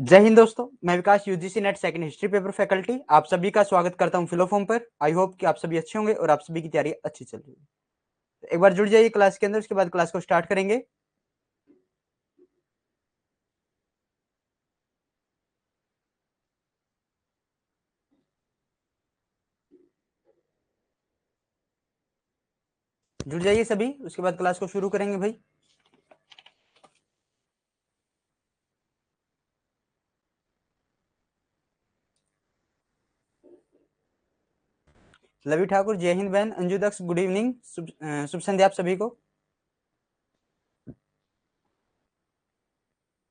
जय हिंद दोस्तों, मैं Vikas UGC NET second history paper faculty आप सभी का स्वागत करता हूं फिलोफॉर्म पर। आई होप कि आप सभी अच्छे होंगे और आप सभी की तैयारी अच्छी चल रही है। तो एक बार जुड़ जाइए क्लास के अंदर, उसके बाद क्लास को स्टार्ट करेंगे। जुड़ जाइए सभी, उसके बाद क्लास को शुरू करेंगे भाई। लवी ठाकुर, जय हिंद बहन। अंजू दक्ष, गुड इवनिंग, शुभ संध्या आप सभी को।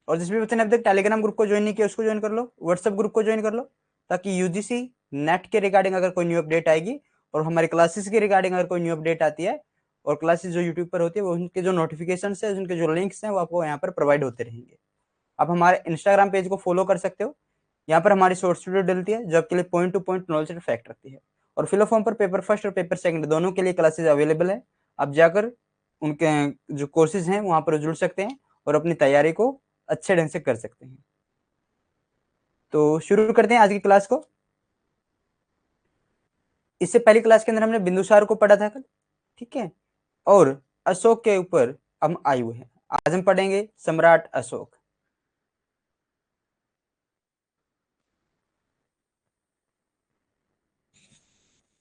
और जिस भी बच्चे ने अभी तक टेलीग्राम ग्रुप को ज्वाइन नहीं किया उसको ज्वाइन कर लो, व्हाट्सएप ग्रुप को ज्वाइन कर लो, ताकि यूजीसी नेट के रिगार्डिंग अगर कोई न्यू अपडेट आएगी और हमारी क्लासेस के रिगार्डिंग अगर कोई न्यू अपडेट आती है और क्लासेस जो यूट्यूब पर होती है वो उनके जो नोटिफिकेशन है, उनके जो लिंक्स हैं वो आपको यहाँ पर प्रोवाइड होते रहेंगे। आप हमारे इंस्टाग्राम पेज को फॉलो कर सकते हो। यहाँ पर हमारी शॉर्ट्स वीडियो डलती है जो आपके लिए point two point knowledge and fact रखती है। और फिलोफॉर्म पर पेपर फर्स्ट और पेपर सेकंड दोनों के लिए क्लासेज अवेलेबल है। आप जाकर उनके जो कोर्सेज हैं वहां पर जुड़ सकते हैं और अपनी तैयारी को अच्छे ढंग से कर सकते हैं। तो शुरू करते हैं आज की क्लास को। इससे पहली क्लास के अंदर हमने बिंदुसार को पढ़ा था कल, ठीक है, और अशोक के ऊपर हम आए हुए हैं। आज हम पढ़ेंगे सम्राट अशोक।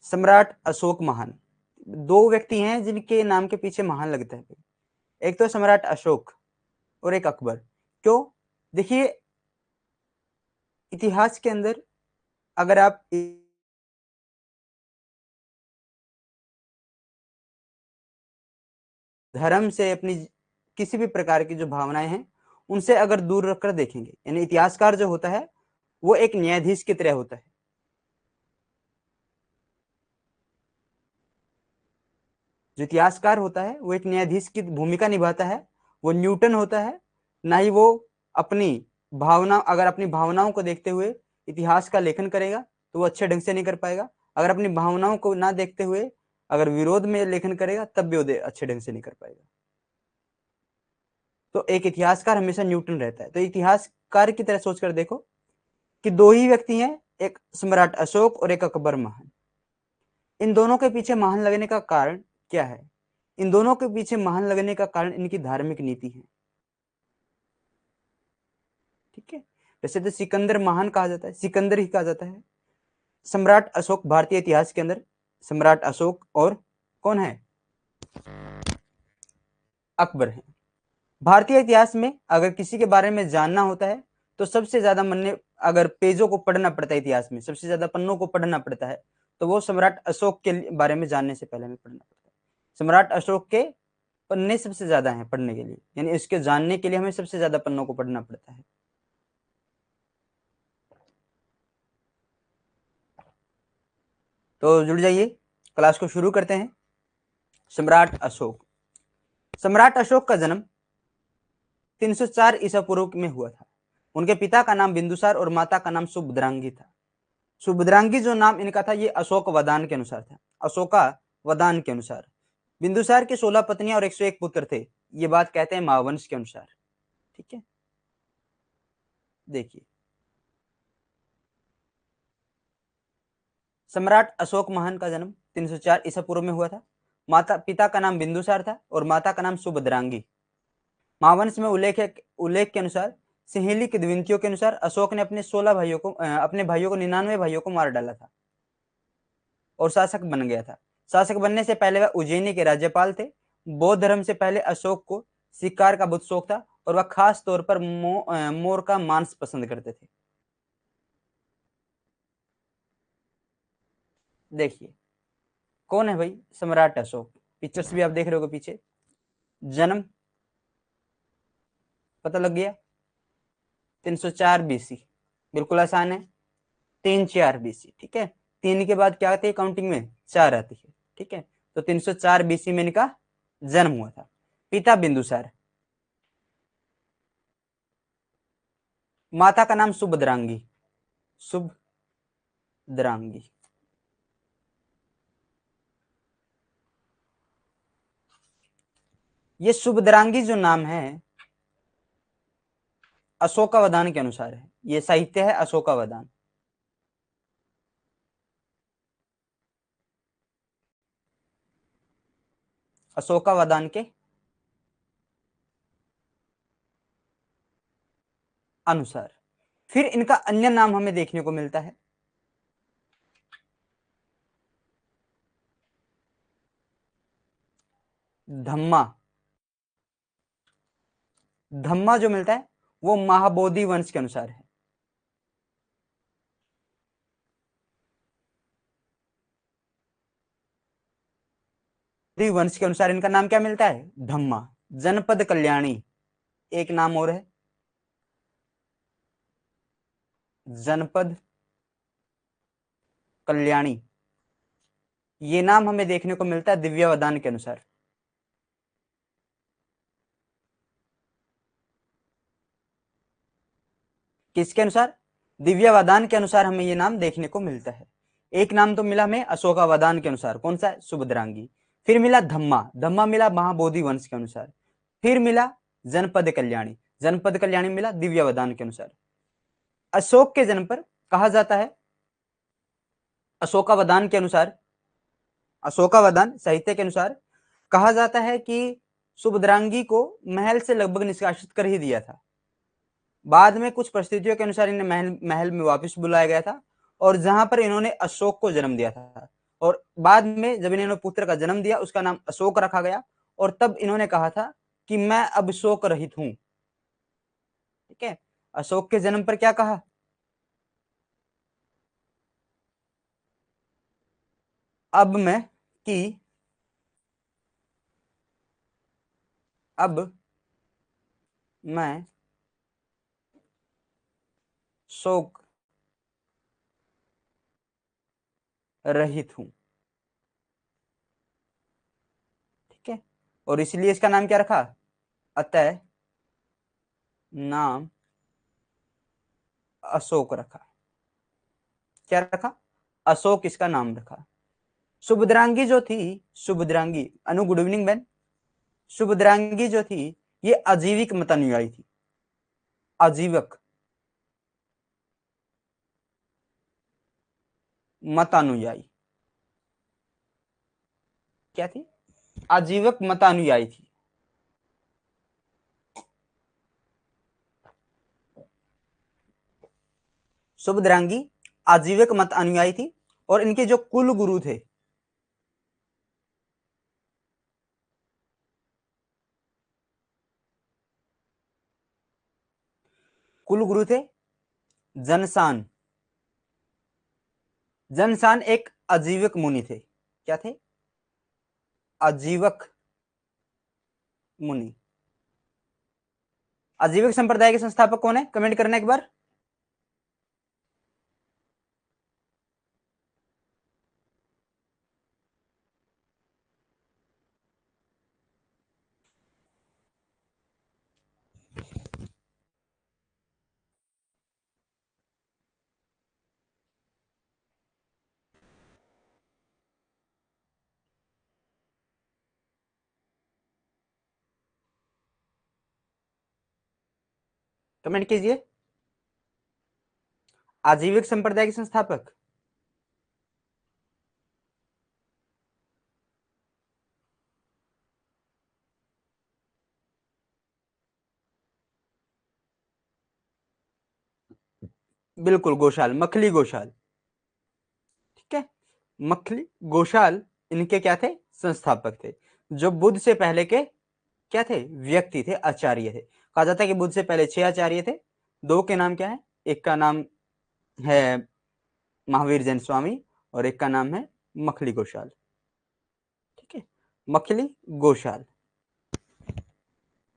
सम्राट अशोक महान। दो व्यक्ति हैं जिनके नाम के पीछे महान लगता है। एक तो सम्राट अशोक और एक अकबर। क्यों? देखिए, इतिहास के अंदर अगर आप धर्म से अपनी किसी भी प्रकार की जो भावनाएं हैं उनसे अगर दूर रखकर देखेंगे, यानी इतिहासकार जो होता है वो एक न्यायाधीश की तरह होता है। जो इतिहासकार होता है वो एक न्यायाधीश की भूमिका निभाता है। वो न्यूटन होता है, ना ही वो अपनी भावना, अगर अपनी भावनाओं को देखते हुए इतिहास का लेखन करेगा तो वो अच्छे ढंग से नहीं कर पाएगा। अगर अपनी भावनाओं को ना देखते हुए अगर विरोध में लेखन करेगा तब भी वो अच्छे ढंग से नहीं कर पाएगा। तो एक इतिहासकार हमेशा न्यूटन रहता है। तो इतिहासकार की तरह सोचकर देखो कि दो ही व्यक्ति हैं, एक सम्राट अशोक और एक अकबर महान। इन दोनों के पीछे महान लगने का कारण क्या है? इन दोनों के पीछे महान लगने का कारण इनकी धार्मिक नीति है, ठीक है। वैसे तो सिकंदर महान कहा जाता है, सिकंदर ही कहा जाता है। सम्राट अशोक भारतीय इतिहास के अंदर सम्राट अशोक और कौन है? अकबर है। भारतीय इतिहास में अगर किसी के बारे में जानना होता है तो सबसे ज्यादा मन, अगर पेजों को पढ़ना पड़ता है, इतिहास में सबसे ज्यादा पन्नों को पढ़ना पड़ता है तो वो सम्राट अशोक के बारे में जानने से पहले हमें पढ़ना पड़ता है। सम्राट अशोक के पन्ने सबसे ज्यादा हैं पढ़ने के लिए, यानी इसके जानने के लिए हमें सबसे ज्यादा पन्नों को पढ़ना पड़ता है। तो जुड़ जाइए, क्लास को शुरू करते हैं। सम्राट अशोक। सम्राट अशोक का जन्म 304 ईसा पूर्व में हुआ था। उनके पिता का नाम बिंदुसार और माता का नाम सुभद्रांगी था। सुभद्रांगी जो नाम इनका था ये अशोक वदान के अनुसार था, अशोका वदान के अनुसार। बिंदुसार के 16 पत्नियां और 101 पुत्र थे, ये बात कहते हैं महावंश के अनुसार, ठीक है। देखिए, सम्राट अशोक महान का जन्म 304 ईसा पूर्व में हुआ था। माता पिता का नाम बिंदुसार था और माता का नाम सुभद्रांगी। महावंश में उल्लेख के अनुसार सहेली की द्विंतियों के अनुसार अशोक ने अपने 16 भाइयों को अपने भाइयों को 99 भाइयों को मार डाला था और शासक बन गया था। शासक बनने से पहले वह उज्जैनी के राज्यपाल थे। बौद्ध धर्म से पहले अशोक को शिकार का बहुत शौक था और वह खास तौर पर मोर का मांस पसंद करते थे। देखिए, कौन है भाई सम्राट अशोक? पिक्चर्स भी आप देख रहे हो पीछे। जन्म पता लग गया, 304 बीसी, बिल्कुल आसान है। 3 4 बीसी, ठीक है। 3 के बाद क्या आती है काउंटिंग में? 4 आती है, ठीक है। तो 304 बीसी में इनका जन्म हुआ था। पिता बिंदुसार, माता का नाम सुभद्रांगी, सुभद्रांगी। ये सुभद्रांगी जो नाम है अशोकावदान के अनुसार है। ये साहित्य है अशोकावदान। अशोकावदान के अनुसार। फिर इनका अन्य नाम हमें देखने को मिलता है धम्मा। धम्मा जो मिलता है वो महाबोधि वंश के अनुसार है। वंश के अनुसार इनका नाम क्या मिलता है? धम्मा। जनपद कल्याणी एक नाम और है, जनपद कल्याणी। ये नाम हमें देखने को मिलता है दिव्यावदान के अनुसार। किसके अनुसार? दिव्यावदान के अनुसार हमें ये नाम देखने को मिलता है। एक नाम तो मिला हमें अशोकावदान के अनुसार, कौन सा है? सुभद्रांगी। फिर मिला धम्मा, धम्मा मिला महाबोधि वंश के अनुसार। फिर मिला जनपद कल्याणी, जनपद कल्याणी मिला दिव्यावदान के अनुसार। अशोक के जन्म पर कहा जाता है, अशोकावदान के अनुसार, अशोकावदान साहित्य के अनुसार कहा जाता है कि सुभद्रांगी को महल से लगभग निष्कासित कर ही दिया था। बाद में कुछ परिस्थितियों के अनुसार इन्हें महल में वापस बुलाया गया था, और जहां पर इन्होंने अशोक को जन्म दिया था। और बाद में जब इन्होंने पुत्र का जन्म दिया, उसका नाम अशोक रखा गया, और तब इन्होंने कहा था कि मैं अब शोक रहित हूं। ठीक है, अशोक के जन्म पर क्या कहा? अब मैं कि अब मैं शोक रहित हूं। ठीक है, और इसलिए इसका नाम क्या रखा? अतः नाम अशोक रखा। क्या रखा? अशोक इसका नाम रखा। सुभद्रांगी जो थी, सुभद्रांगी, अनु गुड इवनिंग बहन। सुभद्रांगी जो थी ये अजीविक मतानुयायी थी। आजीवक मतानुयायी क्या थी? आजीवक मतानुयायी थी। सुभद्रांगी आजीवक मत अनुयायी थी, और इनके जो कुल गुरु थे, कुल गुरु थे जनसान। जनसान एक आजीवक मुनि थे। क्या थे? आजीवक मुनि। आजीवक संप्रदाय के संस्थापक कौन है? कमेंट करना एक बार। कमेंट कीजिए। आजीविक संप्रदाय के संस्थापक बिल्कुल गोशाल, मखली गोशाल। ठीक है, मखली गोशाल इनके क्या थे? संस्थापक थे, जो बुद्ध से पहले के क्या थे? व्यक्ति थे, आचार्य थे। कहा जाता है कि बुद्ध से पहले 6 आचार्य थे। 2 के नाम क्या है? एक का नाम है महावीर जैन स्वामी, और एक का नाम है मखली गोशाल। ठीक है, मखली गोशाल।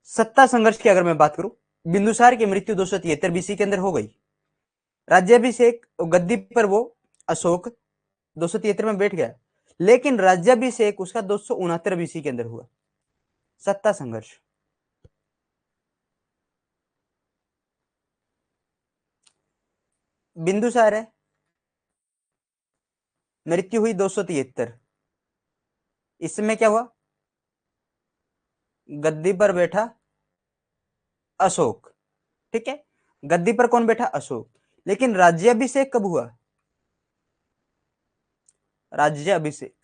सत्ता संघर्ष की अगर मैं बात करूं, बिंदुसार की मृत्यु 273 बीसी के अंदर हो गई। राज्याभिषेक गद्दी पर वो अशोक 273 में बैठ गया, लेकिन राज्याभिषेक उसका 269 बीसी के अंदर हुआ। सत्ता संघर्ष। बिंदुसार है, मृत्यु हुई 273। इसमें क्या हुआ? गद्दी पर बैठा अशोक। ठीक है, गद्दी पर कौन बैठा? अशोक। लेकिन राज्याभिषेक कब हुआ? राज्याभिषेक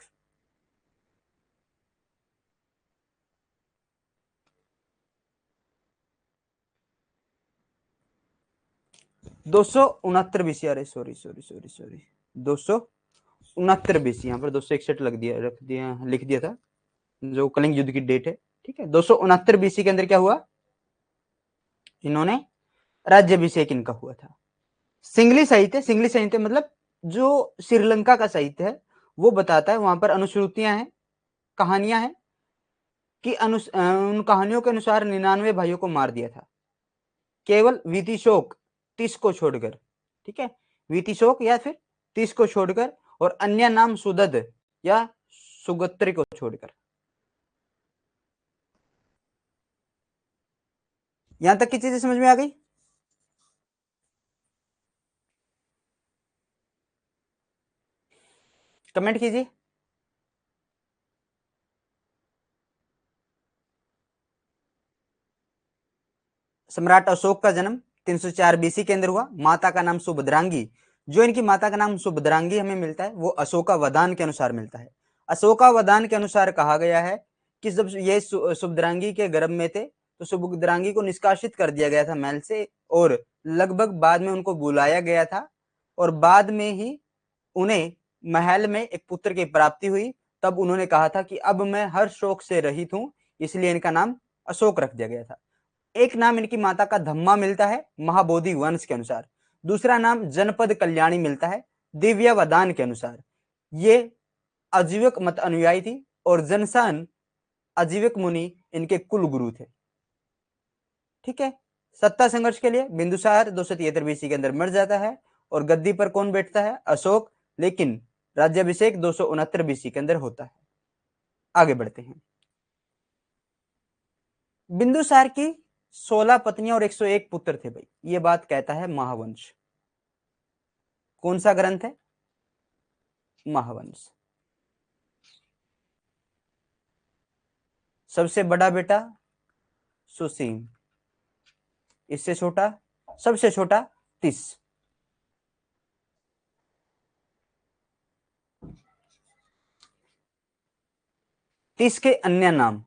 269 बीसी। अरे sorry sorry sorry sorry, 269 BC. यहाँ पर 261 लग दिया, रख दिया, लिख दिया था, जो कलिंग युद्ध की डेट है। ठीक है, 269 बीसी के अंदर क्या हुआ? इन्होंने राज्याभिषेक इनका हुआ था। सिंगली साहित्य मतलब जो श्रीलंका का साहित्य है वो बताता है, वहां पर अनुश्रुतियां हैं, कहानियां हैं कि उन कहानियों के अनुसार 99 भाइयों को मार दिया था, केवल वितिशोक 30 को छोड़कर। ठीक है, वितिशोक या फिर 30 को छोड़कर, और अन्य नाम सुदद या सुगोत्री को छोड़कर। यहां तक की चीजें समझ में आ गई? कमेंट कीजिए। सम्राट अशोक का जन्म 304 बीसी के अंदर हुआ। माता का नाम सुभद्रांगी। जो इनकी माता का नाम सुभद्रांगी हमें मिलता है वो अशोकावदान के अनुसार मिलता है। अशोकावदान के अनुसार कहा गया है कि जब ये सुभद्रांगी के गर्भ में थे तो सुभद्रांगी को निष्कासित कर दिया गया था महल से, और लगभग बाद में उनको बुलाया गया था, और बाद में ही उन्हें महल में एक पुत्र की प्राप्ति हुई। तब उन्होंने कहा था कि अब मैं हर शोक से रहित हूं, इसलिए इनका नाम अशोक रख दिया गया था। एक नाम इनकी माता का धम्मा मिलता है महाबोधि वंश के अनुसार। दूसरा नाम जनपद कल्याणी मिलता है दिव्यावदान के अनुसार। ये आजीवक मत अनुयायी थी, और जनसान आजीवक मुनि इनके कुल गुरु थे। ठीक है, सत्ता संघर्ष के लिए बिंदुसार 273 बीसी के अंदर मर जाता है, और गद्दी पर कौन बैठता है? अशोक। लेकिन राज्याभिषेक 269 बीसी के अंदर होता है। आगे बढ़ते हैं। बिंदुसार की 16 पत्नियां और 101 पुत्र थे भाई, ये बात कहता है महावंश। कौन सा ग्रंथ है? महावंश। सबसे बड़ा बेटा सुसीम, इससे छोटा, सबसे छोटा 30। 30 के अन्य नाम,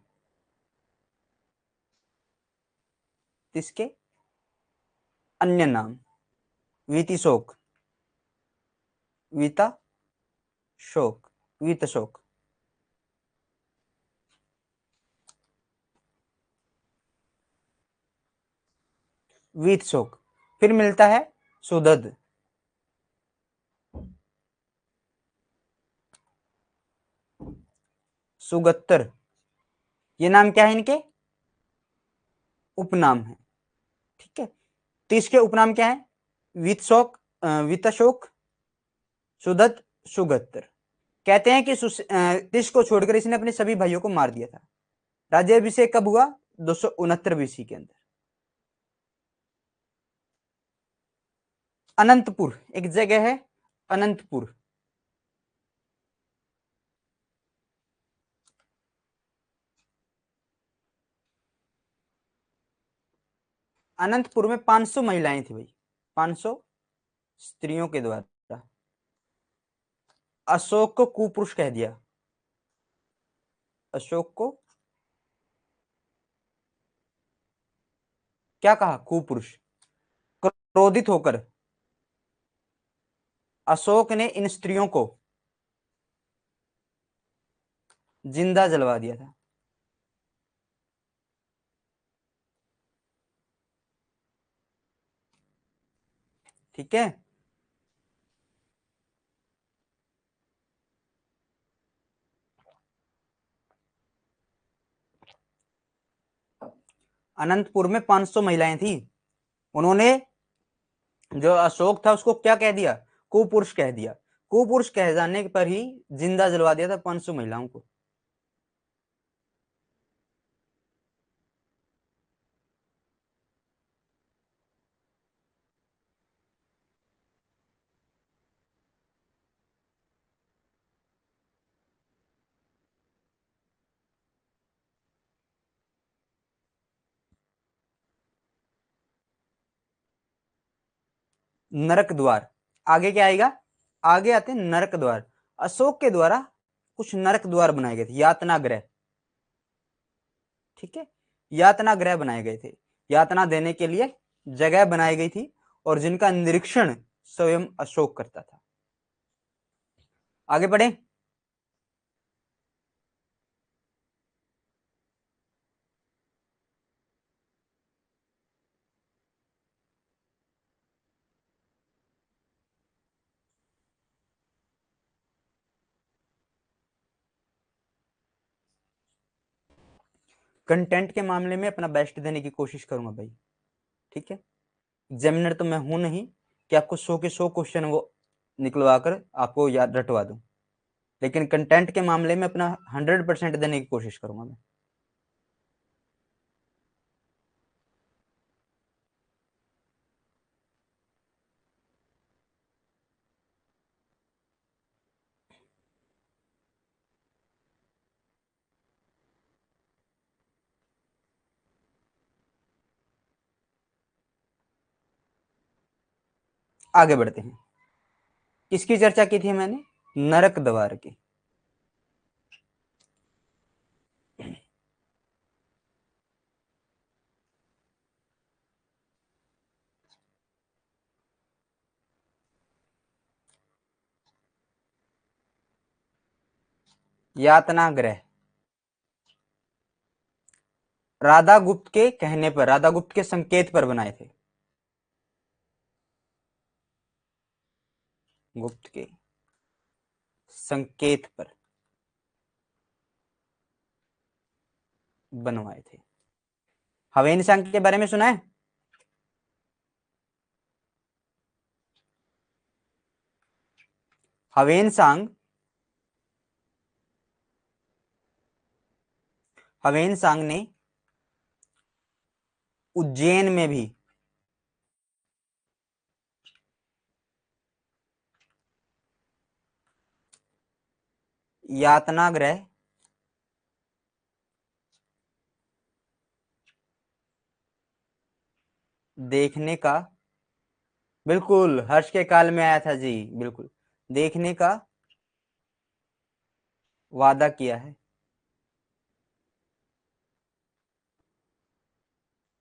30 के अन्य नाम: वीतिशोक, वीता शोक, वीतशोक, वीतशोक। फिर मिलता है सुदद, सुगत्तर। ये नाम क्या है इनके? उपनाम है। ठीक है, 30 के उपनाम क्या है? वीतशोक, वीतशोक, सुदत, सुगत्तर। कहते हैं कि 30 को छोड़कर इसने अपने सभी भाइयों को मार दिया था। राज्याभिषेक कब हुआ? 269 बीसी के अंदर। अनंतपुर एक जगह है, अनंतपुर। अनंतपुर में 500 महिलाएं थी भाई, 500 स्त्रियों के द्वारा अशोक को कुपुरुष कह दिया। अशोक को क्या कहा? कुपुरुष। क्रोधित होकर अशोक ने इन स्त्रियों को जिंदा जलवा दिया था। ठीक है, अनंतपुर में 500 महिलाएं थी। उन्होंने जो अशोक था उसको क्या कह दिया? कुपुरुष कह दिया। कुपुरुष कह जाने पर ही जिंदा जलवा दिया था 500 महिलाओं को। नरक द्वार। आगे क्या आएगा, आगे आते हैं नरक द्वार। अशोक के द्वारा कुछ नरक द्वार बनाए गए थे, यातना गृह, ठीक है, यातना गृह बनाए गए थे, यातना देने के लिए जगह बनाई गई थी, और जिनका निरीक्षण स्वयं अशोक करता था। आगे बढ़े। कंटेंट के मामले में अपना बेस्ट देने की कोशिश करूंगा भाई, ठीक है। एग्जामिनर तो मैं हूं नहीं कि आपको 100 के 100 क्वेश्चन वो निकलवा कर आपको याद रटवा दूं, लेकिन कंटेंट के मामले में अपना 100% देने की कोशिश करूंगा मैं। आगे बढ़ते हैं। किसकी चर्चा की थी मैंने, नरक द्वार की। यातना गृह राधा गुप्त के कहने पर, राधा गुप्त के संकेत पर बनाए थे, गुप्त के संकेत पर बनवाए थे। हवेन सांग के बारे में सुना है। हवेन सांग, हवेन सांग ने उज्जैन में भी यातना गृह देखने का, बिल्कुल हर्ष के काल में आया था जी, बिल्कुल, देखने का वादा किया है।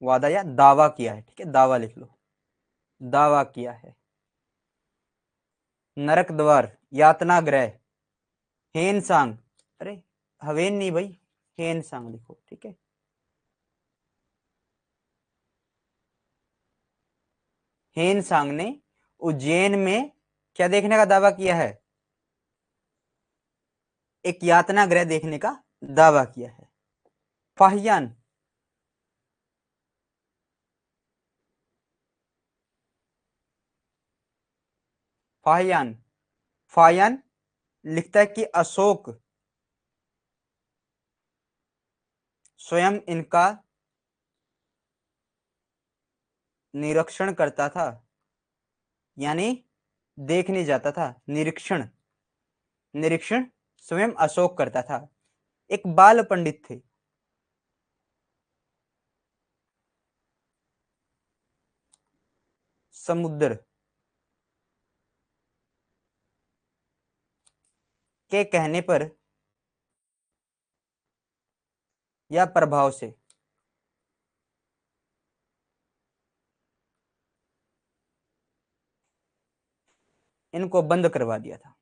वादा या दावा किया है, ठीक है, दावा लिख लो, दावा किया है। नरक द्वार, यातना गृह, हेन सांग, अरे हवेन नहीं भाई, हेन सांग लिखो, ठीक है। हेन सांग ने उज्जैन में क्या देखने का दावा किया है, एक यातना गृह देखने का दावा किया है। फाहियान, फाहियान, फाहियान लिखता है कि अशोक स्वयं इनका निरीक्षण करता था, यानी देखने जाता था, निरीक्षण, निरीक्षण स्वयं अशोक करता था। एक बाल पंडित थे, समुद्र के कहने पर या प्रभाव से इनको बंद करवा दिया था।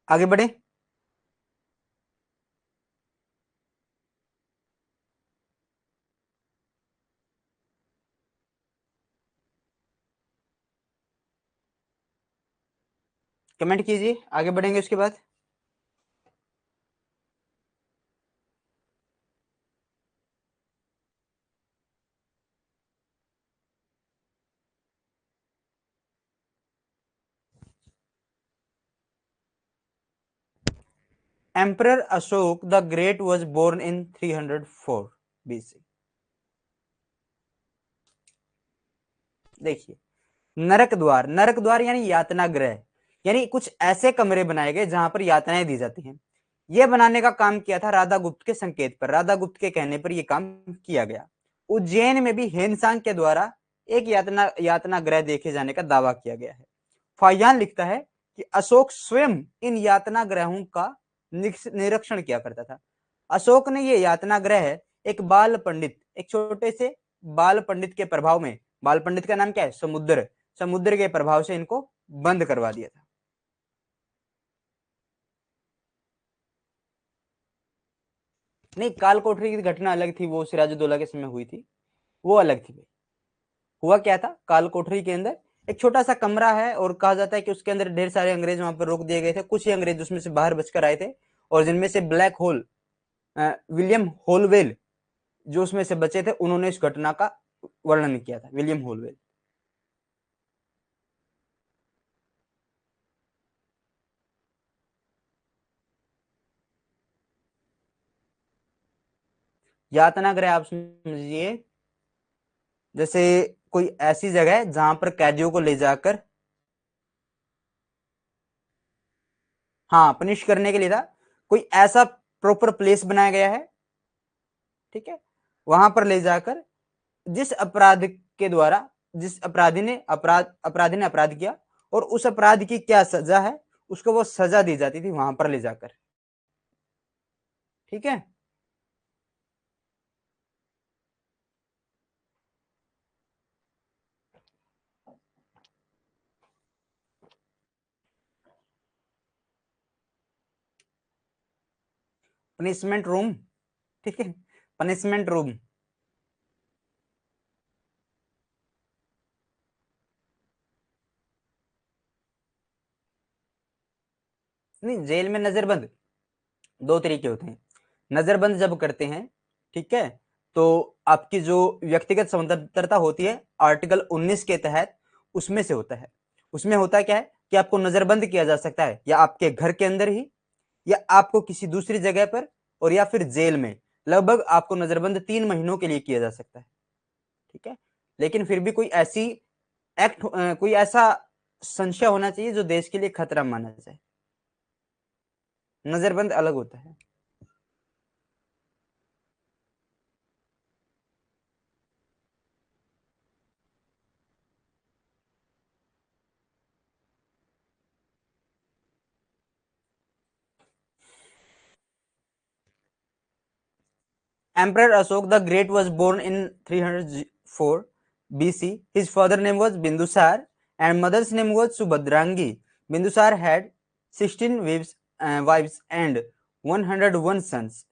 आगे बढ़े। कमेंट कीजिए, आगे बढ़ेंगे उसके बाद। Emperor Ashoka the great was born in 304 BC। देखिए, नरक द्वार, नरक द्वार यानी यातना गृह, यानी कुछ ऐसे कमरे बनाए गए जहां पर यातनाएं दी जाती हैं। यह बनाने का काम किया था राधा गुप्त के संकेत पर, राधा गुप्त के कहने पर यह काम किया गया। उज्जैन में भी हेनसांग के द्वारा एक यातना यातना गृह देखे जाने का दावा किया गया है। फाहियान लिखता है कि अशोक स्वयं इन यातना ग्रहों का निरीक्षण किया करता था। अशोक ने ये यातना ग्रह एक बाल पंडित, एक छोटे से बाल पंडित के प्रभाव में, बाल पंडित का नाम क्या है, समुद्र, समुद्र के प्रभाव से इनको बंद करवा दिया था। नहीं, काल कोठरी की घटना अलग थी, वो सिराजुद्दौला के समय हुई थी, वो अलग थी भाई। हुआ क्या था, काल कोठरी के अंदर एक छोटा सा कमरा है और कहा जाता है कि उसके अंदर ढेर सारे अंग्रेज वहां पर रोक दिए गए थे। कुछ ही अंग्रेज उसमें से बाहर बचकर आए थे, और जिनमें से ब्लैक होल विलियम होलवेल जो उसमें से बचे थे, उन्होंने इस घटना का वर्णन किया था, विलियम होलवेल। यातना गृह आप समझिए जैसे कोई ऐसी जगह है जहां पर कैदियों को ले जाकर, हाँ, पनिश करने के लिए था, कोई ऐसा प्रॉपर प्लेस बनाया गया है, ठीक है, वहां पर ले जाकर जिस अपराध के द्वारा, जिस अपराधी ने अपराध किया और उस अपराध की क्या सजा है, उसको वो सजा दी जाती थी वहां पर ले जाकर, ठीक है। पनिशमेंट रूम, ठीक है, पनिशमेंट रूम। नहीं, जेल में नजरबंद दो तरीके होते हैं। नजरबंद जब करते हैं, ठीक है, तो आपकी जो व्यक्तिगत स्वतंत्रता होती है आर्टिकल 19 के तहत, उसमें से होता है। उसमें होता क्या है कि आपको नजरबंद किया जा सकता है या आपके घर के अंदर ही, या आपको किसी दूसरी जगह पर, और या फिर जेल में। लगभग आपको नजरबंद 3 महीनों के लिए किया जा सकता है, ठीक है। लेकिन फिर भी कोई ऐसी कोई ऐसा संशय होना चाहिए जो देश के लिए खतरा माना जाए, नजरबंद अलग होता है। Emperor Ashok the Great was born in 304 BC. His father name was Bindusar and mother's name was Subhadrangi. Bindusar had 16 wives and 101 sons.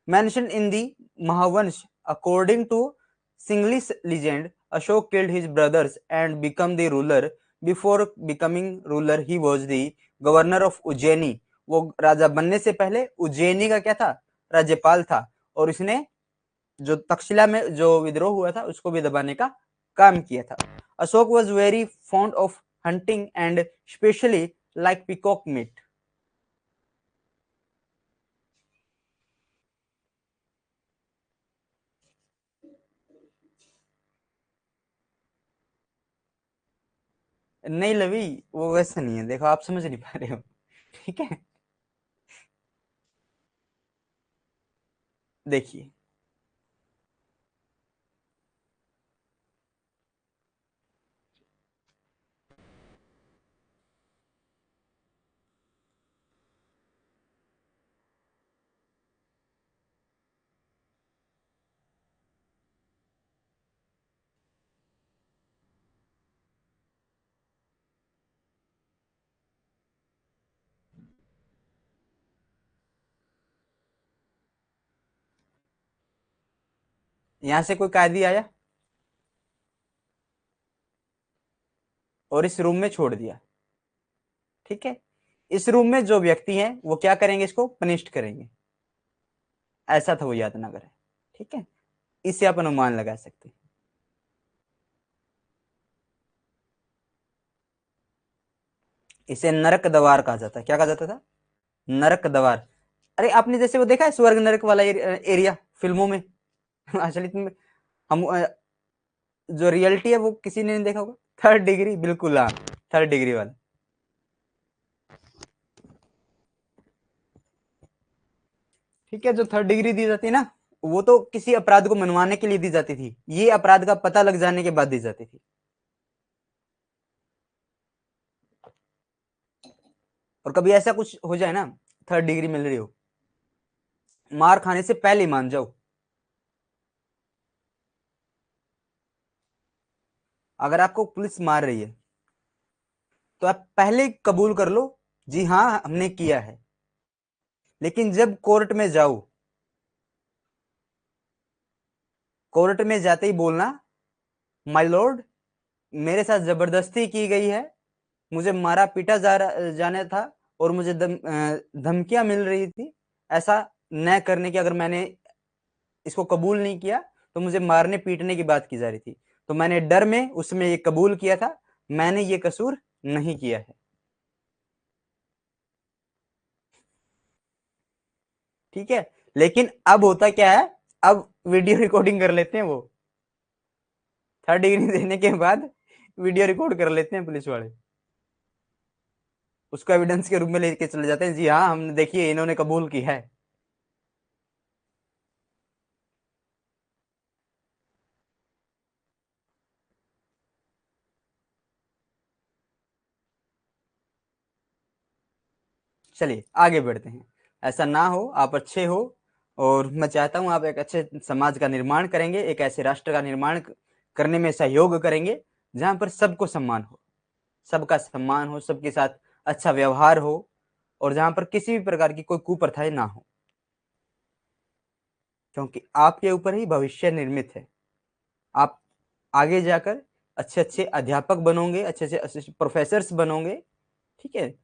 Mentioned in the Mahavansh, according to Singlish legend, Ashok killed his brothers and became the ruler. Before becoming ruler, he was the governor of Ujjaini. वो राजा बनने से पहले उज्जैनी का क्या था, राज्यपाल था, और इसने जो तक्षशिला में जो विद्रोह हुआ था उसको भी दबाने का काम किया था। Ashoka was very fond of hunting and specially like peacock meat. नहीं लवी, वो वैसा नहीं है, देखो आप समझ नहीं पा रहे हो, ठीक है। देखिए, यहां से कोई कैदी आया और इस रूम में छोड़ दिया, ठीक है। इस रूम में जो व्यक्ति हैं वो क्या करेंगे, इसको पनिष्ड करेंगे। ऐसा था वो यातनागर है, ठीक है। इससे आप अनुमान लगा सकते हैं। इसे नरक द्वार कहा जाता है। क्या कहा जाता था, नरक द्वार। अरे आपने जैसे वो देखा है स्वर्ग नरक वाला एरिया फिल्मों में, असलियत में हम जो रियलिटी है वो किसी ने नहीं देखा होगा। थर्ड डिग्री, बिल्कुल हाँ, थर्ड डिग्री वाला। ठीक है, जो थर्ड डिग्री दी जाती है ना, वो तो किसी अपराध को मनवाने के लिए दी जाती थी, ये अपराध का पता लग जाने के बाद दी जाती थी। और कभी ऐसा कुछ हो जाए ना, थर्ड डिग्री मिल रही हो, मार खाने से पहले मान जाओ। अगर आपको पुलिस मार रही है तो आप पहले कबूल कर लो, जी हाँ हमने किया है। लेकिन जब कोर्ट में जाओ, कोर्ट में जाते ही बोलना, माय लॉर्ड, मेरे साथ जबरदस्ती की गई है, मुझे मारा पीटा जाना था, और मुझे धमकियां मिल रही थी, ऐसा न करने की, अगर मैंने इसको कबूल नहीं किया तो मुझे मारने पीटने की बात की जा रही थी, तो मैंने डर में उसमें ये कबूल किया था, मैंने ये कसूर नहीं किया है। ठीक है, लेकिन अब होता क्या है, अब वीडियो रिकॉर्डिंग कर लेते हैं वो, थर्ड डिग्री देने के बाद वीडियो रिकॉर्ड कर लेते हैं पुलिस वाले, उसको एविडेंस के रूप में लेके चले जाते हैं, जी हाँ हमने, देखिए इन्होंने कबूल की है। चलिए आगे बढ़ते हैं, ऐसा ना हो, आप अच्छे हो, और मैं चाहता हूं आप एक अच्छे समाज का निर्माण करेंगे, एक ऐसे राष्ट्र का निर्माण करने में सहयोग करेंगे जहां पर सबको सम्मान हो, सबका सम्मान हो, सबके साथ अच्छा व्यवहार हो, और जहां पर किसी भी प्रकार की कोई कुप्रथाएं ना हो, क्योंकि आपके ऊपर ही भविष्य निर्मित है। आप आगे जाकर अच्छे अच्छे अध्यापक बनोगे, अच्छे अच्छे प्रोफेसर्स बनोगे, ठीक है,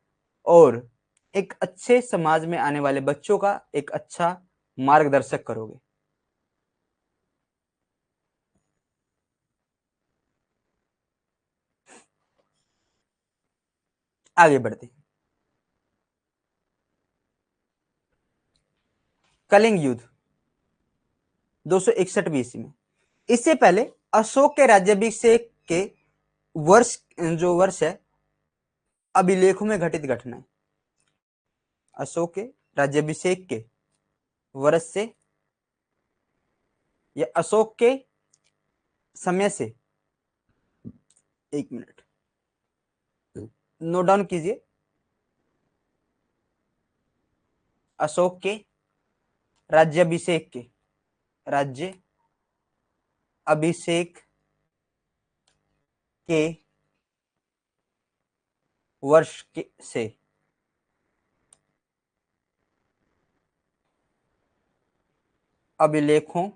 और एक अच्छे समाज में आने वाले बच्चों का एक अच्छा मार्गदर्शक करोगे। आगे बढ़ते हैं। कलिंग युद्ध 261 बीसी में, इससे पहले अशोक के राज्याभिषेक के वर्ष, जो वर्ष है, अभिलेखों में घटित घटना है, अशोक के राज्याभिषेक के वर्ष से या अशोक के समय से, एक मिनट नोट डाउन कीजिए, अशोक के राज्याभिषेक के, राज्य अभिषेक के वर्ष के से अभिलेखों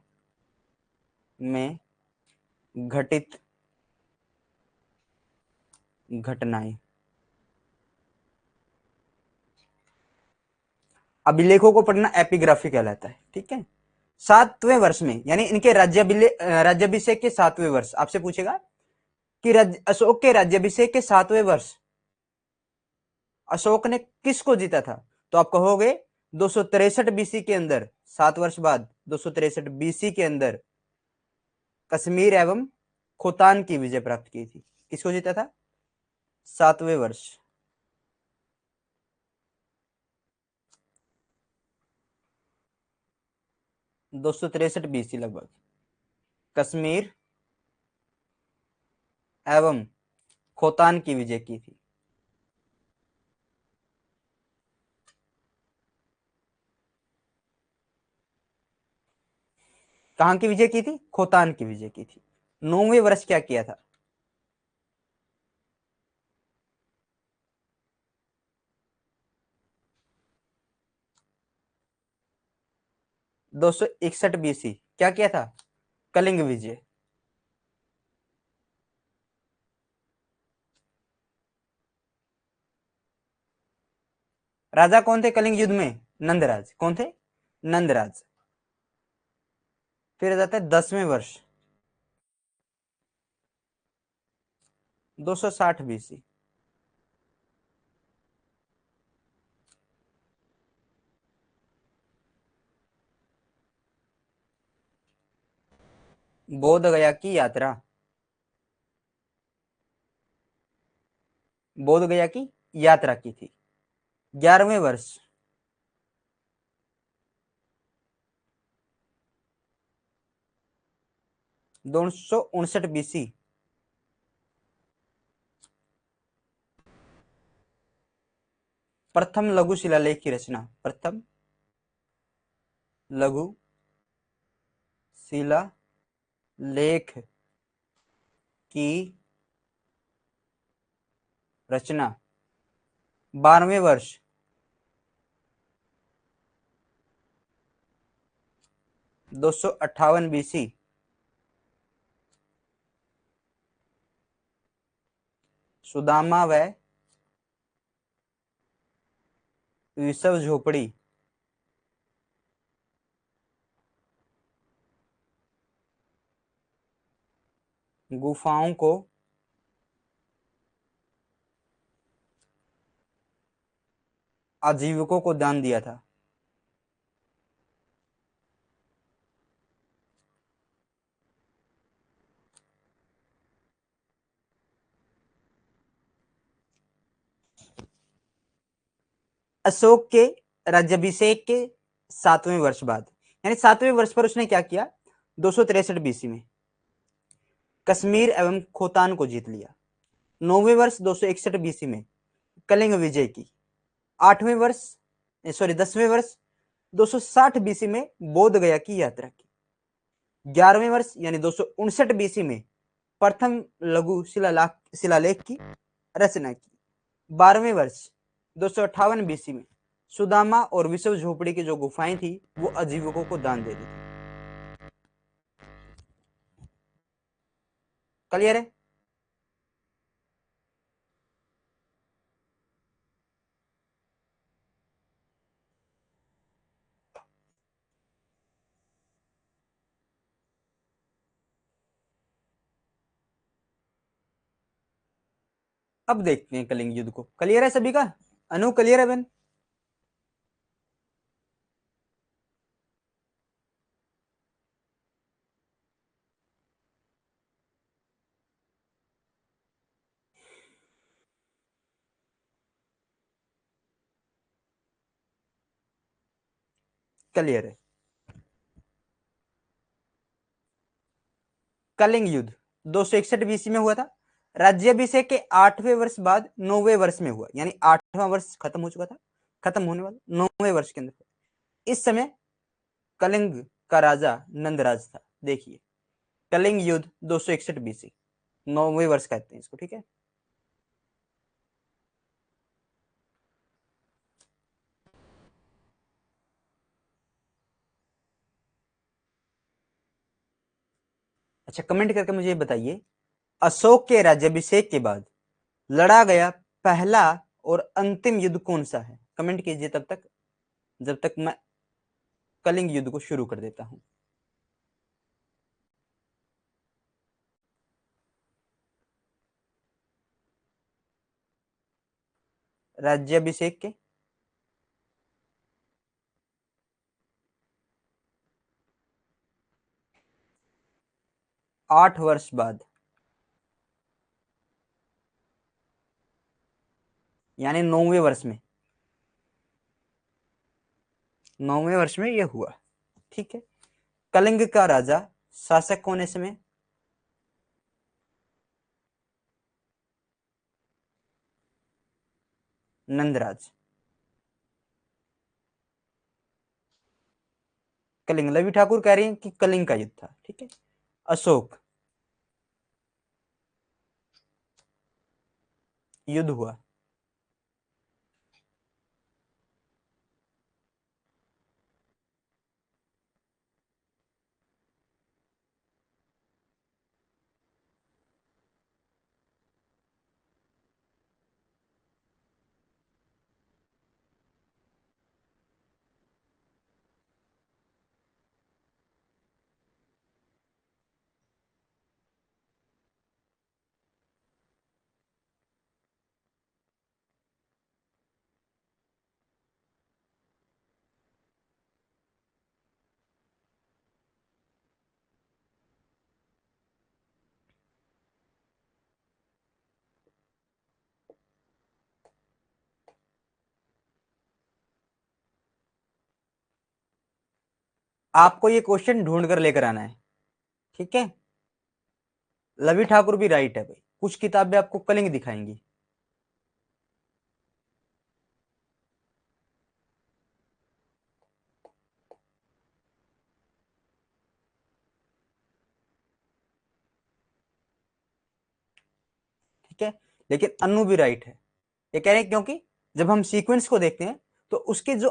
में घटित घटनाएं, अभिलेखों को पढ़ना एपिग्राफी कहलाता है, ठीक है। 7वें वर्ष में, यानी इनके राज्याभिषेक के 7वें वर्ष, आपसे पूछेगा कि अशोक के राज्याभिषेक के 7वें वर्ष अशोक ने किसको जीता था, तो आप कहोगे 263 बीसी के अंदर, 7 वर्ष बाद 263 बीसी के अंदर कश्मीर एवं खोतान की विजय प्राप्त की थी। किसको जीता था? 7वें वर्ष, 263 बीसी लगभग, कश्मीर एवं खोतान की विजय की थी। कहां की विजय की थी? खोतान की विजय की थी। 9वें वर्ष क्या किया था? 261 बीसी क्या किया था? कलिंग विजय। राजा कौन थे कलिंग युद्ध में? नंदराज। कौन थे? नंदराज। फिर आ जाता है 10वें वर्ष, 260 बीसी, बोध गया की यात्रा, बोध गया की यात्रा की थी। 11वें वर्ष, 259 BC। प्रथम लघु शिलालेख की रचना, प्रथम लघु शिलालेख की रचना 12वें वर्ष 258 BC। सुदामा व विषव झोपड़ी गुफाओं को आजीविकों को दान दिया था। अशोक के राज्याभिषेक के 7वें वर्ष बाद, यानी 7वें वर्ष पर उसने क्या किया, 263 BC में कश्मीर एवं खोतान को जीत लिया। 9वें वर्ष 261 BC में कलिंग विजय की। 8वें वर्ष सॉरी 10वें वर्ष 260 BC में बोध गया की यात्रा की। 11वें वर्ष यानी 259 BC में प्रथम लघु शिलालेख की रचना की। 12वें वर्ष 258 BC में सुदामा और विषव झोपड़ी की जो गुफाएं थी वो आजीविकों को दान दे दी थी। क्लियर है? अब देखते हैं कलिंग युद्ध को। क्लियर है सभी का? अनु क्लियर है बहन? क्लियर है। कलिंग युद्ध 261 BC में हुआ था। राज्याभिषेक के 8वें वर्ष बाद 9वें वर्ष में हुआ, यानी 8वां वर्ष खत्म हो चुका था, खत्म होने वाला 9वें वर्ष के अंदर। इस समय कलिंग का राजा नंदराज था। देखिए कलिंग युद्ध 261 BC, 9वें वर्ष कहते हैं इसको, ठीक है। अच्छा कमेंट करके मुझे बताइए, अशोक के राज्याभिषेक के बाद लड़ा गया पहला और अंतिम युद्ध कौन सा है? कमेंट कीजिए तब तक, जब तक मैं कलिंग युद्ध को शुरू कर देता हूं। राज्याभिषेक के 8 वर्ष बाद, यानी 9वें वर्ष में, 9वें वर्ष में यह हुआ, ठीक है। कलिंग का राजा शासक कौन है इसमें? नंदराज। कलिंग, लवी ठाकुर कह रही हैं कि कलिंग का युद्ध था, ठीक है। अशोक, युद्ध हुआ। आपको ये क्वेश्चन ढूंढ कर लेकर आना है, ठीक है। लवी ठाकुर भी राइट है भाई, कुछ किताबें आपको कलिंग दिखाएंगी। ठीक है, लेकिन अनु भी राइट है। ये कह रहे हैं क्योंकि जब हम सीक्वेंस को देखते हैं तो उसके जो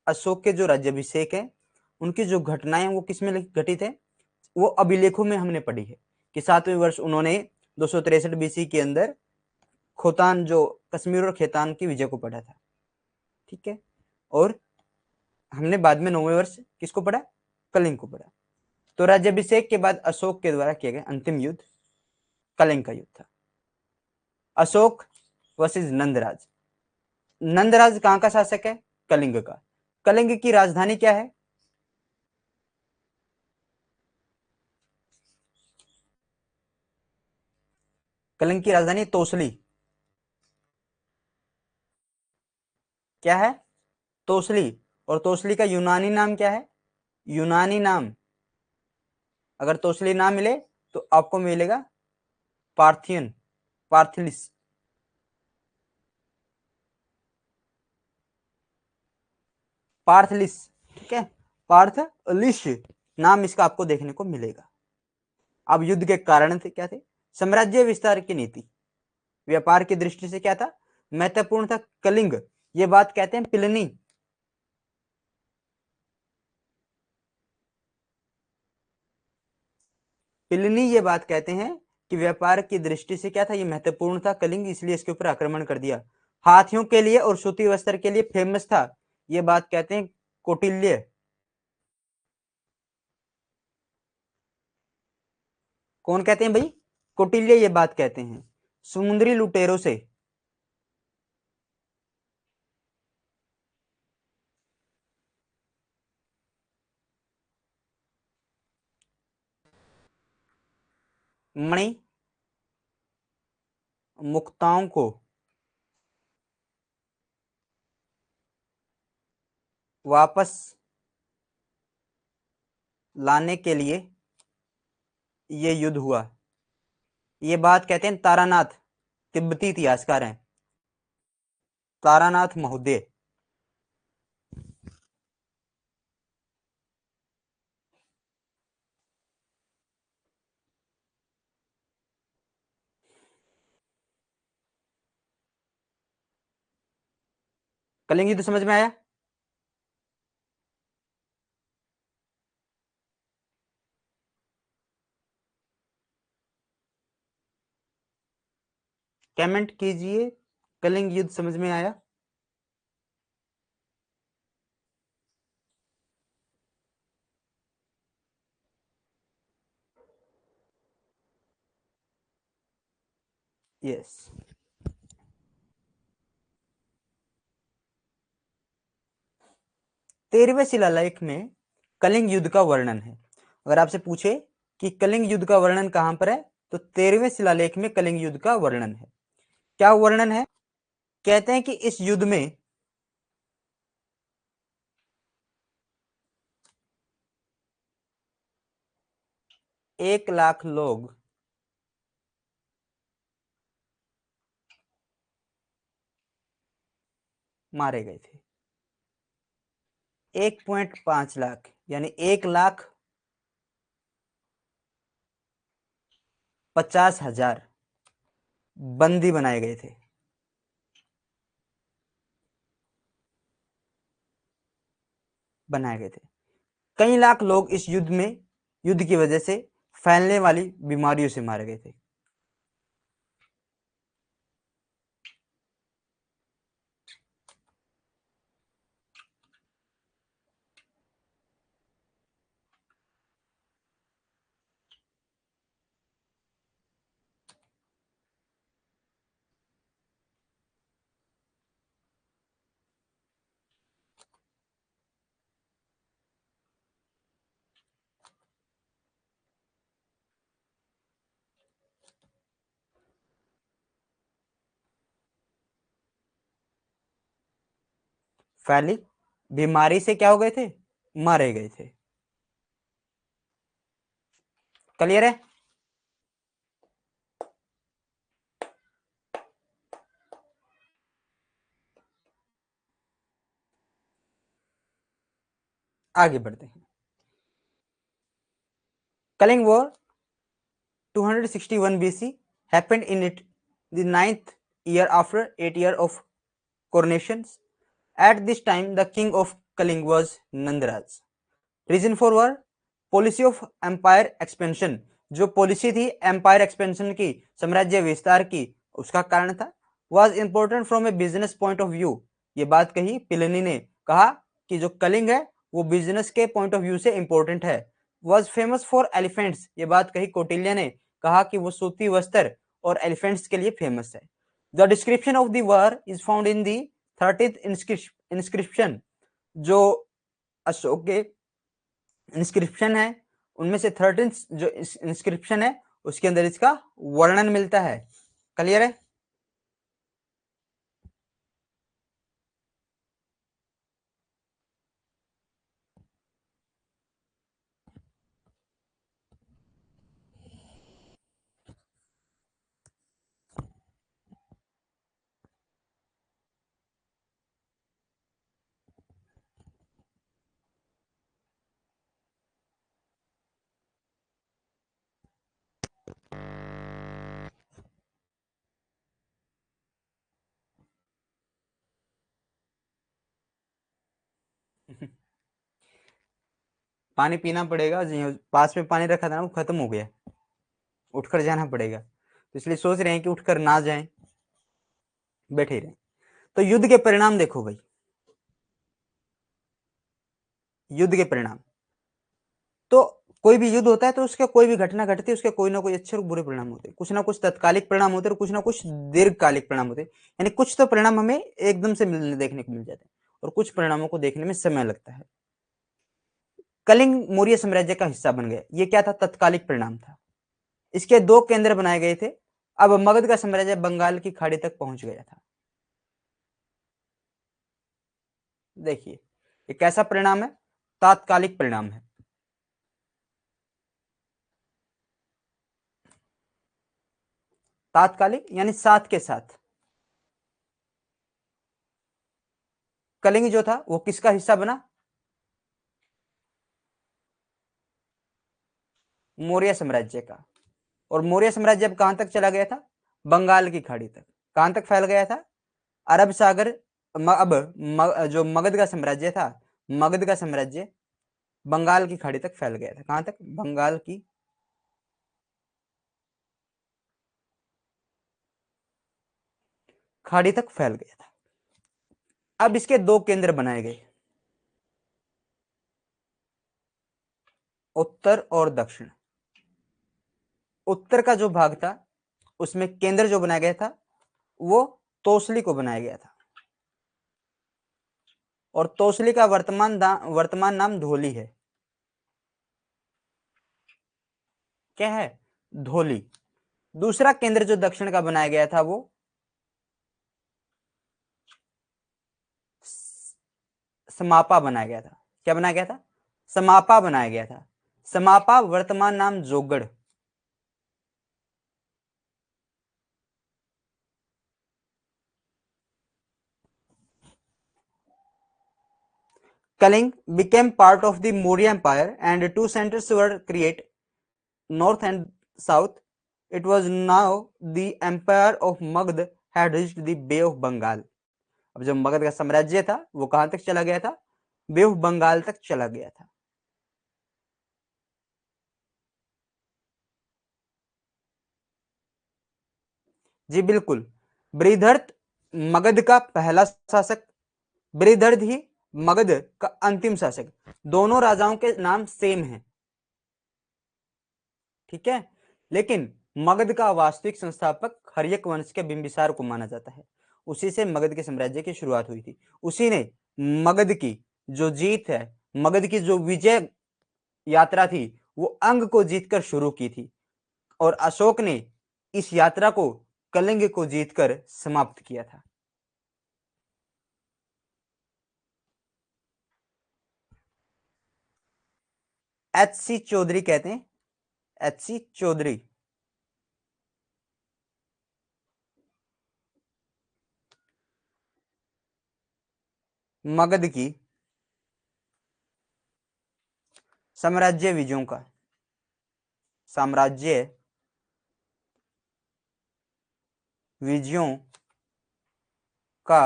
अशोक के जो राज्याभिषेक है, उनकी जो घटनाएं वो किसमें घटित है, वो अभिलेखों में हमने पढ़ी है कि 7वें वर्ष उन्होंने 263 बीसी के अंदर खोतान, जो कश्मीर और खेतान की विजय को पढ़ा था। ठीक है, और हमने बाद में 9वें वर्ष किसको पढ़ा, कलिंग को पढ़ा। तो राज्याभिषेक के बाद अशोक के द्वारा किया गया अंतिम युद्ध कलिंग का युद्ध था। अशोक वर्सेस नंदराज। नंदराज कहां का शासक है, कलिंग का। कलिंग की राजधानी क्या है, कलिंग की राजधानी तोसली। क्या है, तोसली। और तोसली का यूनानी नाम क्या है, यूनानी नाम, अगर तोसली ना मिले तो आपको मिलेगा पार्थियन, पार्थिलिस। पार्थलिस। ठीक है, पार्थलिस नाम इसका आपको देखने को मिलेगा। अब युद्ध के कारण थे क्या थे, साम्राज्य विस्तार की नीति, व्यापार की दृष्टि से क्या था, महत्वपूर्ण था कलिंग। ये बात कहते हैं प्लिनी। प्लिनी ये बात कहते हैं कि व्यापार की दृष्टि से क्या था, ये महत्वपूर्ण था कलिंग, इसलिए इसके ऊपर आक्रमण कर दिया। हाथियों के लिए और सूती वस्त्र के लिए फेमस था, ये बात कहते हैं कौटिल्य। कौन कहते हैं भाई, कौटिल्य ये बात कहते हैं। समुद्री लुटेरों से, मणि मुक्ताओं को वापस लाने के लिए ये युद्ध हुआ, ये बात कहते हैं तारानाथ, तिब्बती इतिहासकार हैं, तारानाथ महोदय। कलिंग युद्ध समझ में आया। कमेंट कीजिए, कलिंग युद्ध समझ में आया। यस। 13वें शिलालेख में कलिंग युद्ध का वर्णन है। अगर आपसे पूछे कि कलिंग युद्ध का वर्णन कहां पर है, तो 13वें शिलालेख में कलिंग युद्ध का वर्णन है। क्या वर्णन है, कहते हैं कि इस युद्ध में 1 लाख लोग मारे गए थे। 1.5 लाख, यानी 1,50,000 बंदी बनाए गए थे। बनाए गए थे। कई लाख लोग इस युद्ध की वजह से फैलने वाली बीमारियों से मारे गए थे। फैली बीमारी से क्या हो गए थे, मारे गए थे। क्लियर है। आगे बढ़ते हैं। Kalinga war 261 BC happened in it the ninth year after 8 years of coronations. At this time, the king of Kaling was Nandaraj. Reason for war, policy of empire expansion. जो पॉलिसी थी एम्पायर एक्सपेंशन की, साम्राज्य विस्तार की, उसका कारण था। was important from a business point of view. ये बात कही प्लिनी ने, कहा कि जो कलिंग है वो बिजनेस के पॉइंट ऑफ व्यू से इंपॉर्टेंट है। was famous for elephants. ये बात कही कौटिल्य ने, कहा कि वो सूती वस्त्र और एलिफेंट्स के लिए फेमस है। The description of the war is found in the 30th inscription. जो अशोक के इंस्क्रिप्शन है उनमें से 13th जो इंस्क्रिप्शन है उसके अंदर इसका वर्णन मिलता है। क्लियर है? पानी पीना पड़ेगा, पास में पानी रखा था ना वो खत्म हो गया, उठकर जाना पड़ेगा, तो इसलिए सोच रहे हैं कि उठकर ना जाएं, बैठे रहें। तो युद्ध के परिणाम देखो भाई, युद्ध के परिणाम। तो कोई भी युद्ध होता है तो उसका कोई भी घटना घटती है उसके कोई ना कोई अच्छे और बुरे परिणाम होते हैं। कुछ ना कुछ तत्कालिक परिणाम होते हैं और कुछ ना कुछ दीर्घकालिक परिणाम होते हैं। यानी कुछ तो परिणाम हमें एकदम से देखने को मिल जाते हैं और कुछ परिणामों को देखने में समय लगता है। कलिंग मौर्य साम्राज्य का हिस्सा बन गया, ये क्या था? तत्कालिक परिणाम था। इसके 2 केंद्र बनाए गए थे। अब मगध का साम्राज्य बंगाल की खाड़ी तक पहुंच गया था। देखिए ये कैसा परिणाम है? तात्कालिक परिणाम है। तात्कालिक यानी साथ के साथ। कलिंग जो था वो किसका हिस्सा बना? मौर्य साम्राज्य का। और मौर्य साम्राज्य अब कहां तक चला गया था? बंगाल की खाड़ी तक। कहां तक फैल गया था? अरब सागर। जो मगध का साम्राज्य था, मगध का साम्राज्य बंगाल की खाड़ी तक फैल गया था। कहां तक? बंगाल की खाड़ी तक फैल गया था। अब इसके 2 केंद्र बनाए गए, उत्तर और दक्षिण। उत्तर का जो भाग था उसमें केंद्र जो बनाया गया था वो तोसली को बनाया गया था। और तोसली का वर्तमान नाम धोली है। क्या है? धोली। दूसरा केंद्र जो दक्षिण का बनाया गया था वो समापा बनाया गया था। क्या बनाया गया था? समापा बनाया गया था। समापा वर्तमान नाम जोगढ़। Kaling became part of the Maurya Empire and 2 centers were created, north and south. It was now the empire of Magध had reached the Bay of Bengal. अब जो मगध का साम्राज्य था वो कहां तक चला गया था? बे ऑफ बंगाल तक चला गया था। जी बिल्कुल। बृहदर्थ मगध का पहला शासक, बृहदर्थ ही मगध का अंतिम शासक। दोनों राजाओं के नाम सेम हैं, ठीक है। लेकिन मगध का वास्तविक संस्थापक हर्यक वंश के बिंबिसार को माना जाता है। उसी से मगध के साम्राज्य की शुरुआत हुई थी। उसी ने मगध की जो जीत है, मगध की जो विजय यात्रा थी वो अंग को जीतकर शुरू की थी और अशोक ने इस यात्रा को कलिंग को जीतकर समाप्त किया था। H.C. चौधरी कहते हैं, H.C. चौधरी। मगध की साम्राज्य विजयों का, साम्राज्य विजयों का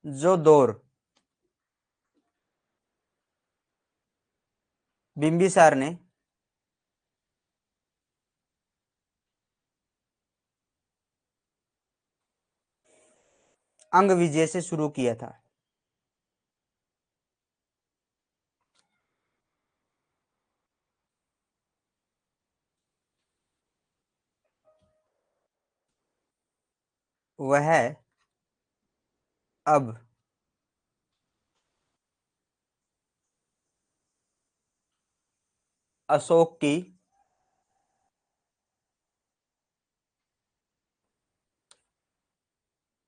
जो दौर बिंबिसार ने अंग विजय से शुरू किया था। वह अब अशोक की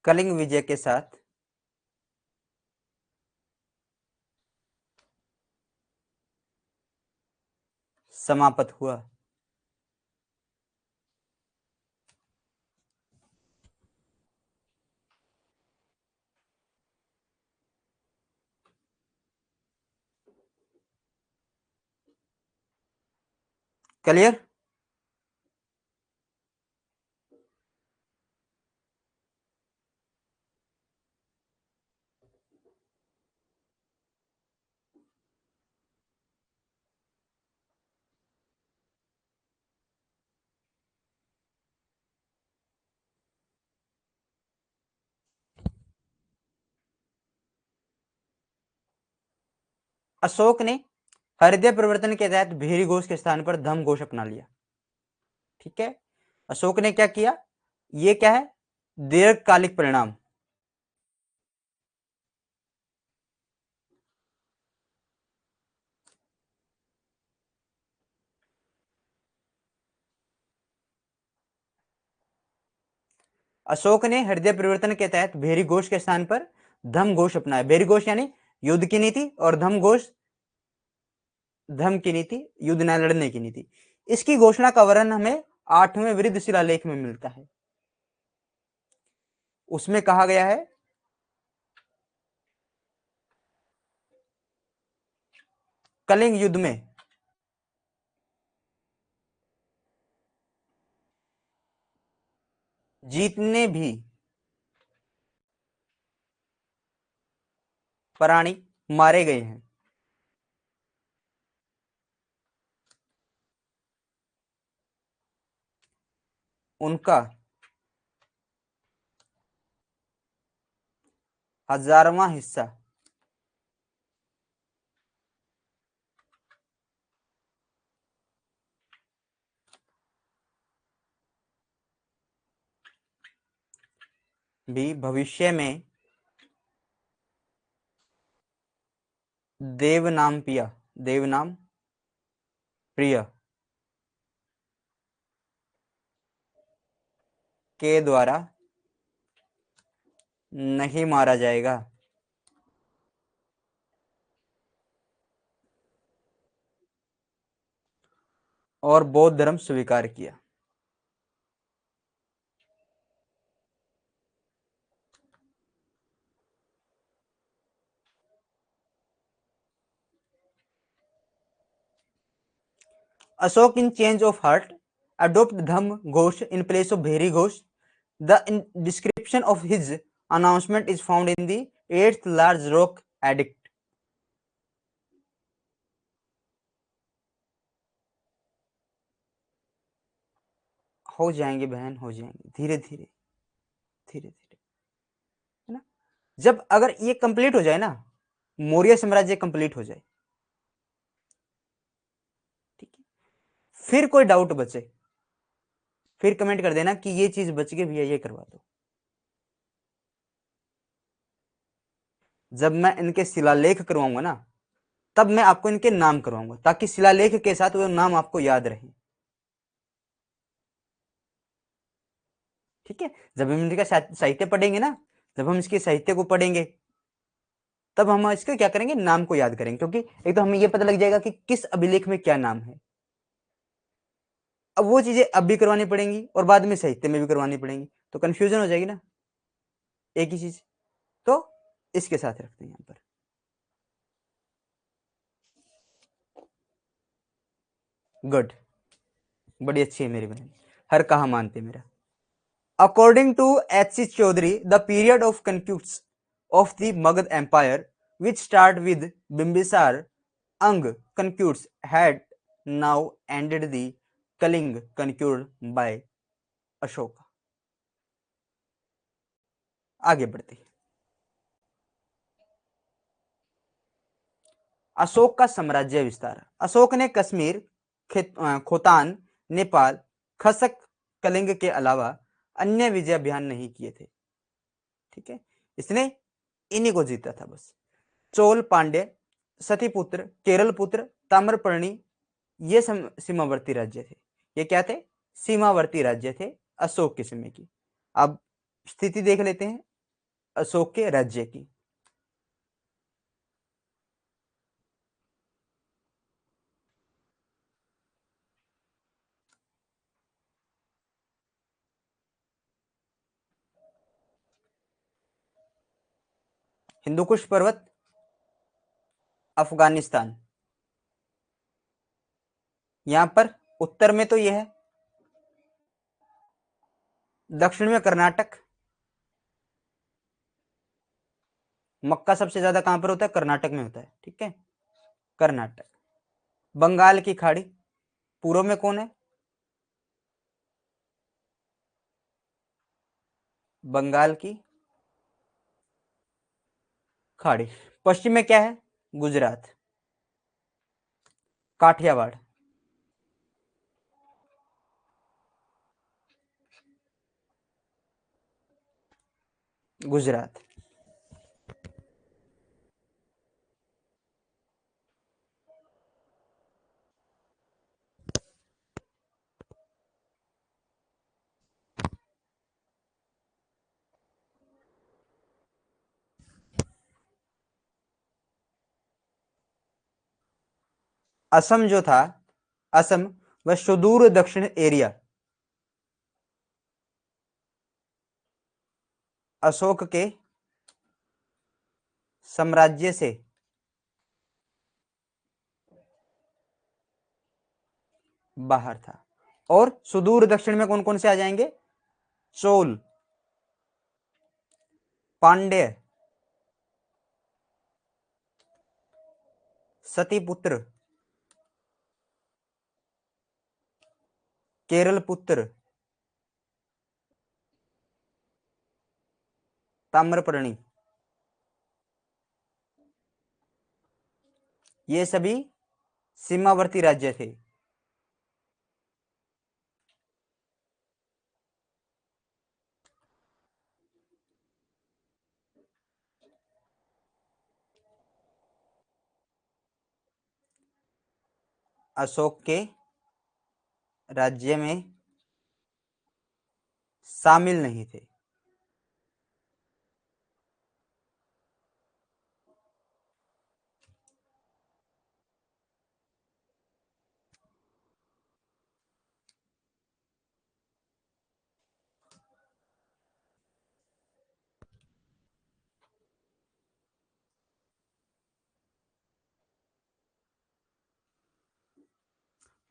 कलिंग विजय के साथ समाप्त हुआ। क्लियर? अशोक ने हृदय परिवर्तन के तहत भेरी घोष के स्थान पर धम घोष अपना लिया। ठीक है, अशोक ने क्या किया, ये क्या है, दीर्घकालिक परिणाम। अशोक ने हृदय परिवर्तन के तहत भेरी घोष के स्थान पर धम घोष अपनाया। भेरी घोष यानी युद्ध की नीति, और धम घोष धम की नीति, युद्ध न लड़ने की नीति। इसकी घोषणा का वर्णन हमें 8वें वृद्ध शिलालेख में मिलता है। उसमें कहा गया है, कलिंग युद्ध में जितने भी प्राणी मारे गए हैं, उनका 1000वां हिस्सा भी भविष्य में देवनाम प्रिय के द्वारा नहीं मारा जाएगा। और बौद्ध धर्म स्वीकार किया। Ashok in change of heart adopted Dham Ghosh in place of Bheri Ghosh. The description of his announcement is found in the 8th Large Rock Edict. हो जाएंगे बहन, हो जाएंगे, धीरे धीरे धीरे धीरे, है ना। जब अगर ये कंप्लीट हो जाए ना, मौर्य साम्राज्य कंप्लीट हो जाए, ठीक है, फिर कोई डाउट बचे, फिर कमेंट कर देना कि ये चीज बच गई भैया, ये करवा दो। जब मैं इनके शिलालेख करवाऊंगा ना, तब मैं आपको इनके नाम करवाऊंगा, ताकि शिलालेख के साथ वो नाम आपको याद रहे। ठीक है, जब हम इनका साहित्य पढ़ेंगे ना, जब हम इसके साहित्य को पढ़ेंगे, तब हम इसके क्या करेंगे, नाम को याद करेंगे, क्योंकि एक तो हमें यह पता लग जाएगा कि किस अभिलेख में क्या नाम है। अब वो चीजें अब भी करवानी पड़ेंगी और बाद में साहित्य में भी करवानी पड़ेंगी, तो कंफ्यूजन हो जाएगी ना एक ही चीज। तो इसके साथ रखते हैं यहां पर। गुड, बड़ी अच्छी है मेरी बहन, हर कहा मानते मेरा। According to H.C. Chaudhary, the period of conquest of the Magad Empire, which started with Bimbisar Ang conquest, had now ended. The Kaling conquered by Ashoka। आगे बढ़ते हैं। अशोक का साम्राज्य विस्तार। अशोक ने कश्मीर, खोतान, नेपाल, खसक, कलिंग के अलावा अन्य विजय अभियान नहीं किए थे। ठीक है, इसने इन्हीं को जीता था बस। चोल, पांड्य, सतीपुत्र, केरल पुत्र, ताम्रपर्णी, ये सीमावर्ती राज्य थे। ये क्या थे? सीमावर्ती राज्य थे अशोक के समय की। अब स्थिति देख लेते हैं अशोक के राज्य की। हिंदुकुश पर्वत, अफगानिस्तान, यहां पर उत्तर में तो यह है, दक्षिण में कर्नाटक। मक्का सबसे ज्यादा कहां पर होता है? कर्नाटक में होता है। ठीक है, कर्नाटक। बंगाल की खाड़ी, पूर्व में कौन है? बंगाल की खाड़ी। पश्चिम में क्या है? गुजरात। काठियावाड़, गुजरात। असम जो था, असम व सुदूर दक्षिण एरिया अशोक के साम्राज्य से बाहर था। और सुदूर दक्षिण में कौन कौन से आ जाएंगे? चोल, पांड्य, सतीपुत्र, केरल पुत्र, ताम्रपर्णी, ये सभी सीमावर्ती राज्य थे। अशोक के राज्य में शामिल नहीं थे।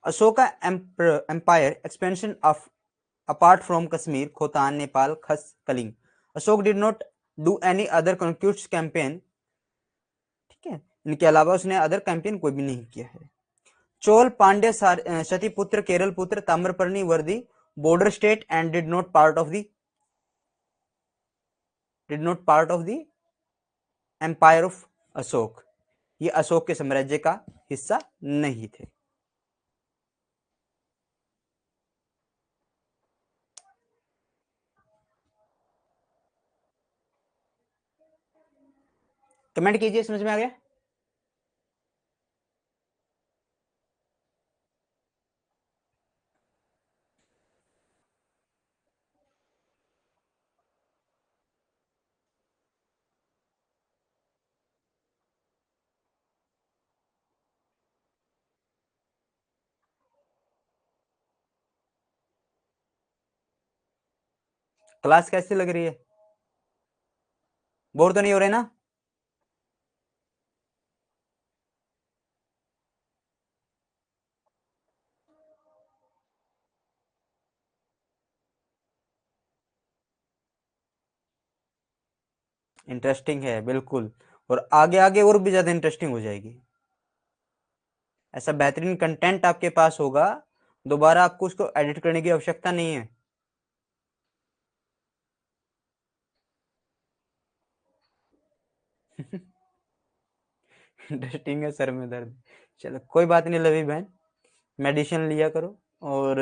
Ashoka empire expansion of apart from Kashmir, Khotan, Nepal, Khas, Kaling. Ashok did not do any other conquest campaign. ठीक है, इनके अलावा उसने अदर कैंपेन कोई भी नहीं किया है। Chola, Pandya, Satiputra, Keralaputra, Tamraparni were the border state and did not part of the empire of Ashoka. ये अशोक के साम्राज्य का हिस्सा नहीं थे। कमेंट कीजिए, समझ में आ गया? क्लास कैसी लग रही है? बोर तो नहीं हो रहे ना? इंटरेस्टिंग है बिल्कुल, और आगे आगे और भी ज्यादा इंटरेस्टिंग हो जाएगी। ऐसा बेहतरीन कंटेंट आपके पास होगा, दोबारा आपको उसको एडिट करने की आवश्यकता नहीं है। इंटरेस्टिंग है, सर में दर्द। चलो कोई बात नहीं लवी बहन, मेडिसिन लिया करो और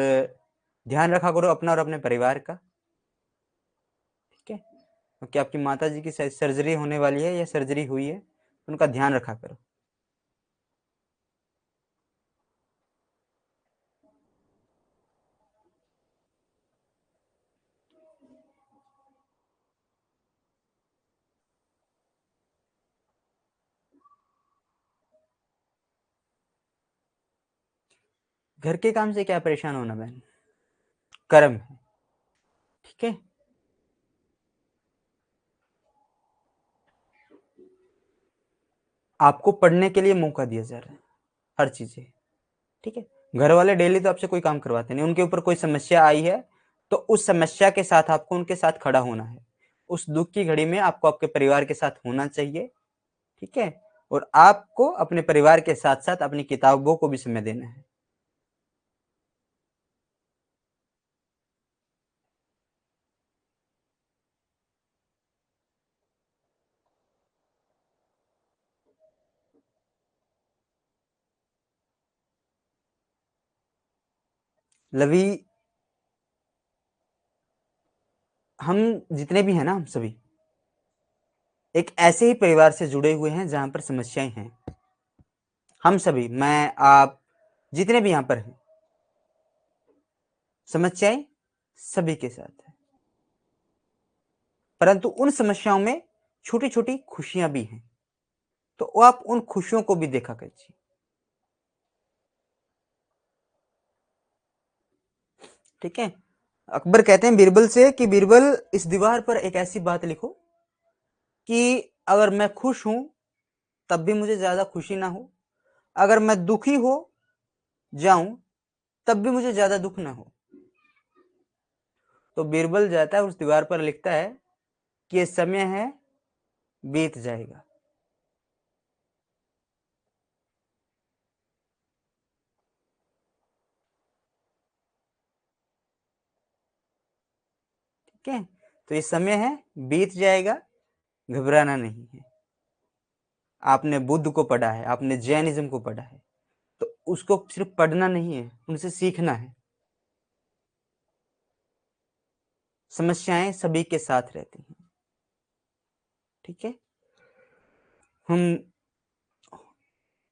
ध्यान रखा करो अपना और अपने परिवार का, ठीक है? क्योंकि आपकी माता जी की सर्जरी होने वाली है या सर्जरी हुई है, तो उनका ध्यान रखा करो। घर के काम से क्या परेशान होना बहन, कर्म है, ठीक है? आपको पढ़ने के लिए मौका दिया जा रहा है, हर चीजें, ठीक है? घर वाले डेली तो आपसे कोई काम करवाते नहीं, उनके ऊपर कोई समस्या आई है तो उस समस्या के साथ आपको उनके साथ खड़ा होना है। उस दुख की घड़ी में आपको आपके परिवार के साथ होना चाहिए, ठीक है? और आपको अपने परिवार के साथ साथ अपनी किताबों को भी समय देना है। लवी, हम जितने भी हैं ना, हम सभी एक ऐसे ही परिवार से जुड़े हुए हैं जहां पर समस्याएं हैं। हम सभी, मैं, आप, जितने भी यहां पर हैं, समस्याएं सभी के साथ है, परंतु उन समस्याओं में छोटी छोटी खुशियां भी हैं, तो आप उन खुशियों को भी देखा कीजिए, ठीक है? अकबर कहते हैं बीरबल से कि बीरबल, इस दीवार पर एक ऐसी बात लिखो कि अगर मैं खुश हूं तब भी मुझे ज्यादा खुशी ना हो, अगर मैं दुखी हो जाऊं तब भी मुझे ज्यादा दुख ना हो। तो बीरबल जाता है उस दीवार पर लिखता है कि ये समय है, बीत जाएगा। ठीक है? तो ये समय है, बीत जाएगा, घबराना नहीं है। आपने बुद्ध को पढ़ा है, आपने जैनिज्म को पढ़ा है, तो उसको सिर्फ पढ़ना नहीं है, उनसे सीखना है। समस्याएं सभी के साथ रहती हैं, ठीक है? हम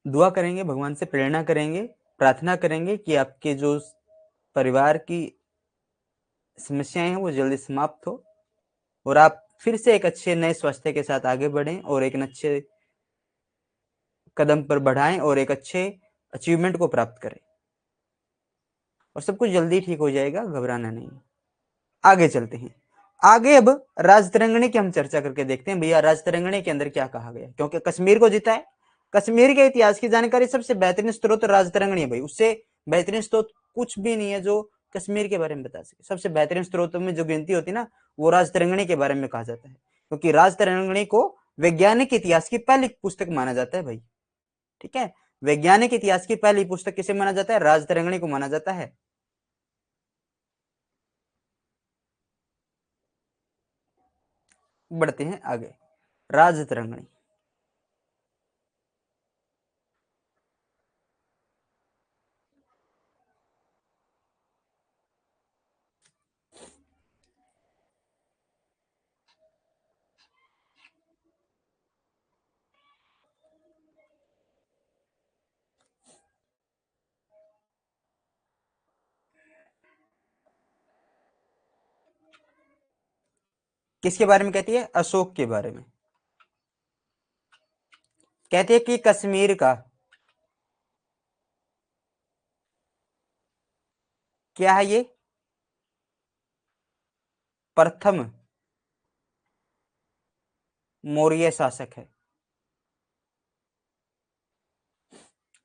दुआ करेंगे, भगवान से प्रेरणा करेंगे, प्रार्थना करेंगे कि आपके जो परिवार की समस्याएं हैं वो जल्दी समाप्त हो और आप फिर से एक अच्छे नए स्वास्थ्य के साथ आगे बढ़ें और एक अच्छे कदम पर बढ़ाएं और एक अच्छे अचीवमेंट को प्राप्त करें, और सब कुछ जल्दी ठीक हो जाएगा, घबराना नहीं। आगे चलते हैं। आगे अब राजतरंगिणी की हम चर्चा करके देखते हैं भैया, राजतरंगिणी के अंदर क्या कहा गया, क्योंकि कश्मीर को जीता है। कश्मीर के इतिहास की जानकारी सबसे बेहतरीन स्रोत राजतरंगिणी है भाई, उससे बेहतरीन स्रोत कुछ भी नहीं है जो कश्मीर के बारे में बता सके। सबसे बेहतरीन स्रोतों में जो गिनती होती है ना, वो राजतरंगिणी के बारे में कहा जाता है, क्योंकि राजतरंगिणी को वैज्ञानिक इतिहास की पहली पुस्तक माना जाता है भाई, ठीक है? वैज्ञानिक इतिहास की पहली पुस्तक किसे माना जाता है? राजतरंगिणी को माना जाता है। बढ़ते हैं आगे। राजतरंगिणी किसके बारे में कहती है? अशोक के बारे में। कहती है कि कश्मीर का क्या है, ये प्रथम मौर्य शासक है।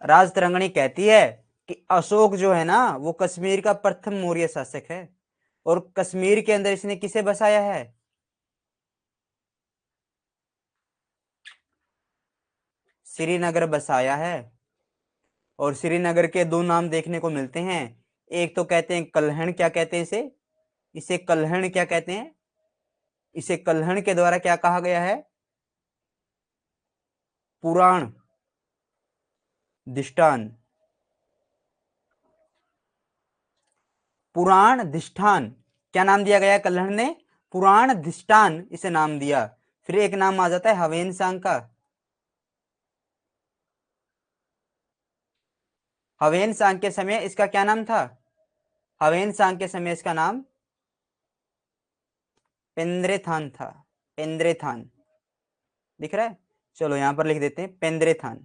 राजतरंगिणी कहती है कि अशोक जो है ना, वो कश्मीर का प्रथम मौर्य शासक है, और कश्मीर के अंदर इसने किसे बसाया है? श्रीनगर बसाया है। और श्रीनगर के दो नाम देखने को मिलते हैं। एक तो कहते हैं कल्हण, क्या कहते हैं इसे, इसे कल्हण क्या कहते हैं, इसे कल्हण के द्वारा क्या कहा गया है, पुराण दिष्टान, पुराण धिष्ठान, क्या नाम दिया गया कल्हण ने, पुराण धिष्ठान इसे नाम दिया। फिर एक नाम आ जाता है हवेन सांग का। हवेन सांग के समय इसका क्या नाम था, हवेन सांग के समय इसका नाम पेंद्रेथान था। पेंद्रेथान दिख रहा है, चलो यहां पर लिख देते हैं पेंद्रेथान,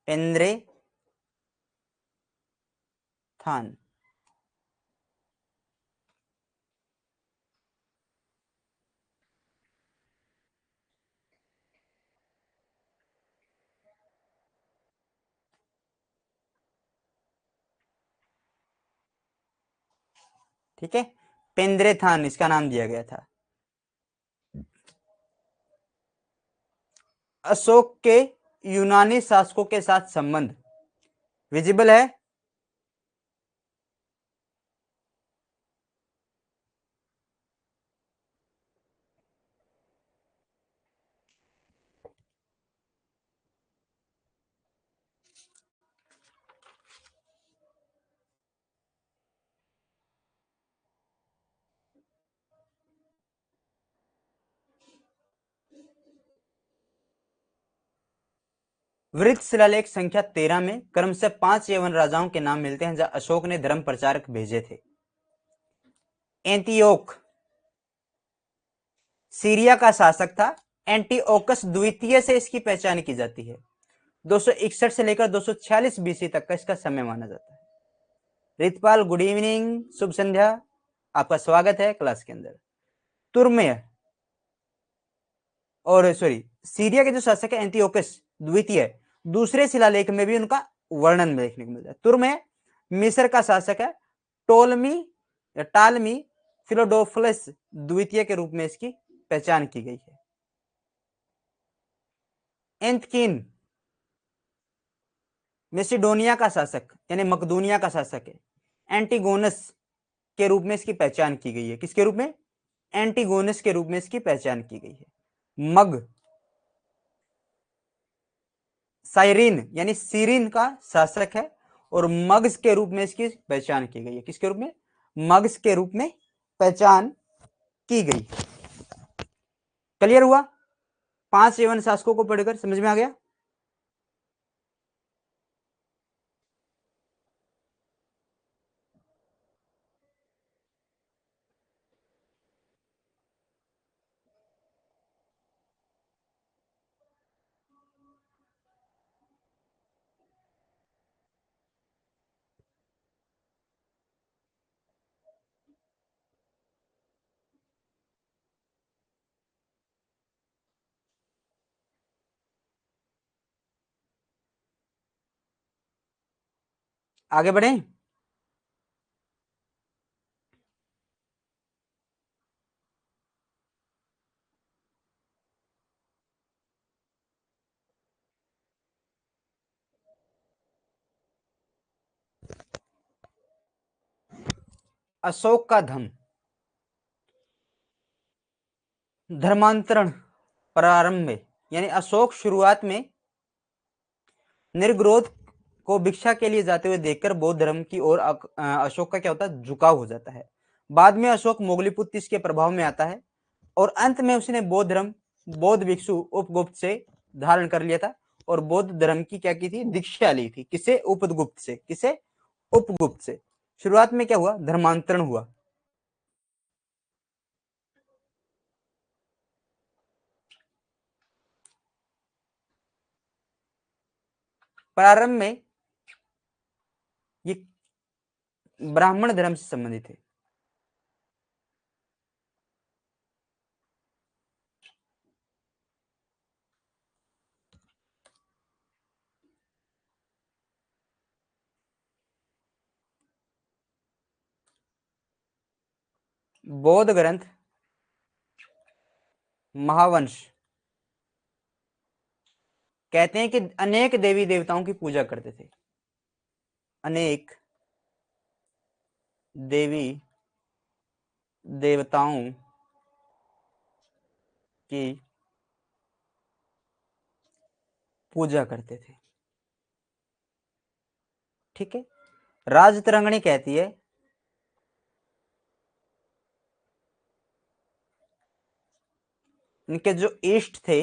पेंद्रे थान। ठीक है, पेंद्रेथान इसका नाम दिया गया था। अशोक के यूनानी शासकों के साथ संबंध विजिबल है। वृत्त शिलालेख संख्या 13 में क्रमशः 5 यवन राजाओं के नाम मिलते हैं जहां अशोक ने धर्म प्रचारक भेजे थे। एंटियोक सीरिया का शासक था। एंटीओकस द्वितीय से इसकी पहचान की जाती है। 261 से लेकर 246 बीसी तक का इसका समय माना जाता है। रितपाल गुड इवनिंग, शुभ संध्या, आपका स्वागत है क्लास के अंदर। तुर्मेय और सॉरी सीरिया के जो शासक है एंटिओकस द्वितीय, दूसरे शिलालेख में भी उनका वर्णन देखने को मिलता है। तुर्मेय मिस्र का शासक है। टोलमी या टालमी फिलोडोफलस द्वितीय के रूप में इसकी पहचान की गई है। एंथकिन मेसिडोनिया का शासक यानी मकदूनिया का शासक है। एंटीगोनस के रूप में इसकी पहचान की गई है। किसके रूप में, एंटीगोनस के रूप में इसकी पहचान की गई है। मग साइरिन यानी सीरिन का शासक है और मग्स के रूप में इसकी पहचान की गई है। किसके रूप में, मग्स के रूप में पहचान की गई। क्लियर हुआ, 5 यवन शासकों को पढ़कर समझ में आ गया। आगे बढ़े। अशोक का धर्मांतरण प्रारंभ में, यानी अशोक शुरुआत में निर्ग्रोध को भिक्षा के लिए जाते हुए देखकर बौद्ध धर्म की ओर अशोक का क्या होता है, झुकाव हो जाता है। बाद में अशोक मोगलीपुत्तिस के प्रभाव में आता है और अंत में उसने बौद्ध धर्म बौद्ध भिक्षु उपगुप्त से धारण कर लिया था और बौद्ध धर्म की क्या की थी, दीक्षा ली थी। किसे, उपगुप्त से। किसे, उपगुप्त से। शुरुआत में क्या हुआ, धर्मांतरण हुआ। प्रारंभ में ये ब्राह्मण धर्म से संबंधित है। बौद्ध ग्रंथ महावंश कहते हैं कि अनेक देवी देवताओं की पूजा करते थे, अनेक देवी देवताओं की पूजा करते थे। ठीक है। राज तरंगणी कहती है इनके जो इष्ट थे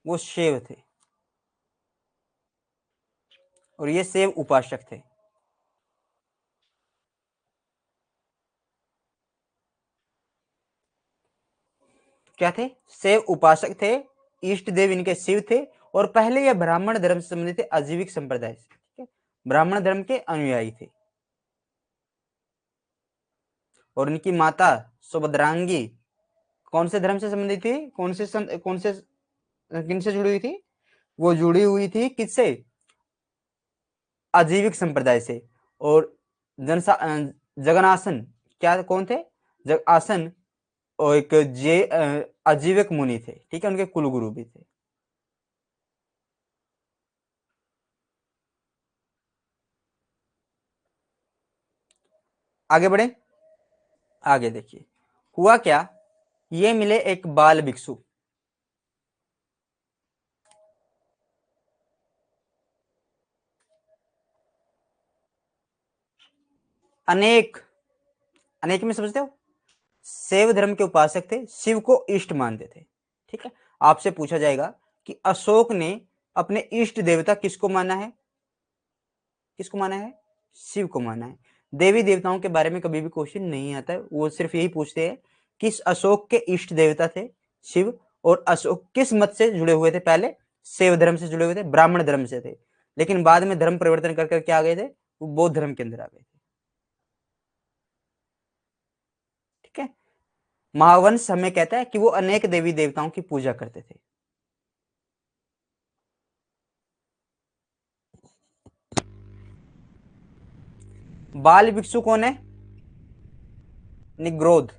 वो शिव थे और ये शिव उपासक थे। क्या थे? शिव उपासक थे, इष्ट देव इनके शिव थे और पहले ये ब्राह्मण धर्म से संबंधित थे, आजीविक संप्रदाय से। ठीक है, ब्राह्मण धर्म के अनुयायी थे। और इनकी माता सुभद्रांगी कौन से धर्म से संबंधित थी? कौन से किन से जुड़ी हुई थी? वो जुड़ी हुई थी किससे? आजीविक संप्रदाय से। और जगनासन क्या कौन थे? जग आसन और एक आजीविक मुनि थे। ठीक है, उनके कुलगुरु भी थे। आगे बढ़े, आगे देखिए हुआ क्या। ये मिले एक बाल भिक्षु, अनेक, अनेक में समझते हो, शैव धर्म के उपासक थे, शिव को इष्ट मानते थे। ठीक है, आपसे पूछा जाएगा कि अशोक ने अपने इष्ट देवता किसको माना है? किसको माना है? शिव को माना है। देवी देवताओं के बारे में कभी भी क्वेश्चन नहीं आता है, वो सिर्फ यही पूछते हैं कि अशोक के इष्ट देवता थे शिव, और अशोक किस मत से जुड़े हुए थे? पहले शैव धर्म से जुड़े हुए थे, ब्राह्मण धर्म से थे, लेकिन बाद में धर्म परिवर्तन कर क्या आ गए थे? वो बौद्ध धर्म के अंदर आ गए थे। ठीक है, महावंश हमें कहता है कि वो अनेक देवी देवताओं की पूजा करते थे। बाल भिक्षु कौन है? निग्रोध।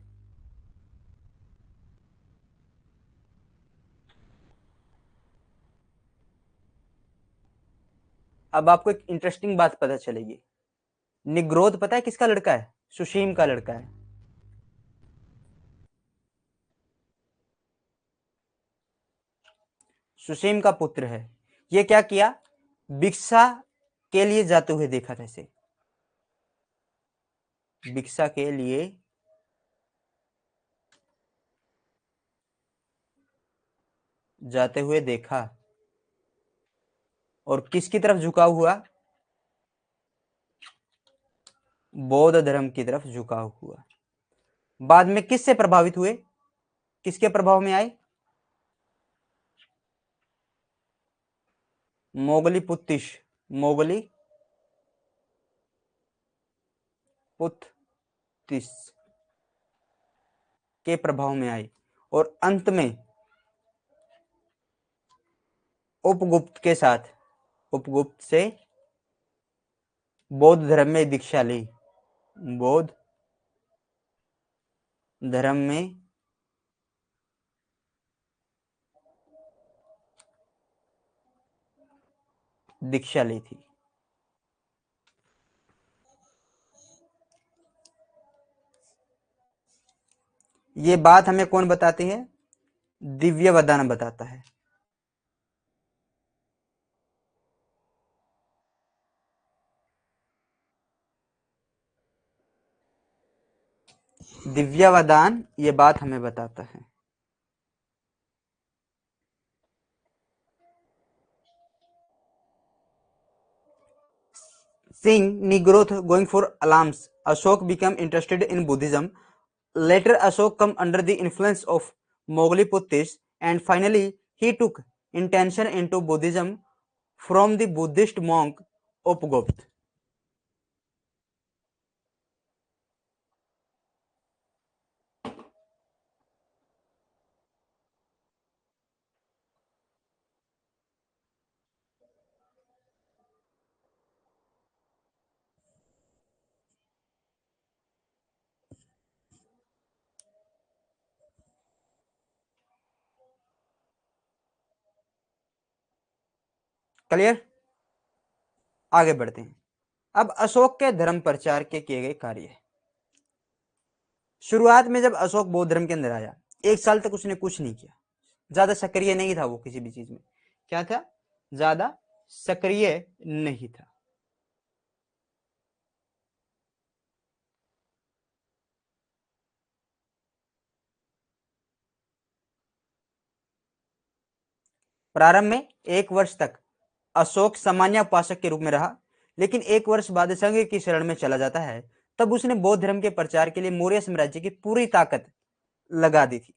अब आपको एक इंटरेस्टिंग बात पता चलेगी। निग्रोध पता है किसका लड़का है? सुशीम का लड़का है। सुशीम का पुत्र है। ये क्या किया? भिक्षा के लिए जाते हुए देखा था इसे, भिक्षा के लिए जाते हुए देखा और किसकी तरफ झुकाव हुआ? बौद्ध धर्म की तरफ झुकाव हुआ। बाद में किससे प्रभावित हुए? किसके प्रभाव में आए? मोगली पुत्तिश, मोगली पुत्तिस के प्रभाव में आई और अंत में उपगुप्त के साथ, उपगुप्त से बौद्ध धर्म में दीक्षा ली, बौद्ध धर्म में दीक्षा ली थी। ये बात हमें कौन बताती है? दिव्य वरदान बताता है। दिव्यावदान ये बात हमें बताता है। Seeing Nigroth going for alms, Ashok became interested in Buddhism. Later, Ashok come under the influence of Moghli and finally he took intention into Buddhism from the Buddhist monk Upgupta. Clear? आगे बढ़ते हैं। अब अशोक के धर्म प्रचार के किए गए कार्य। शुरुआत में जब अशोक बौद्ध धर्म के अंदर आया, 1 साल तक उसने कुछ नहीं किया, ज्यादा सक्रिय नहीं था वो किसी भी चीज में। क्या था? ज्यादा सक्रिय नहीं था। प्रारंभ में 1 वर्ष तक अशोक सामान्य उपासक के रूप में रहा, लेकिन 1 वर्ष बाद संघ की शरण में चला जाता है। तब उसने बौद्ध धर्म के प्रचार के लिए मौर्य साम्राज्य की पूरी ताकत लगा दी थी।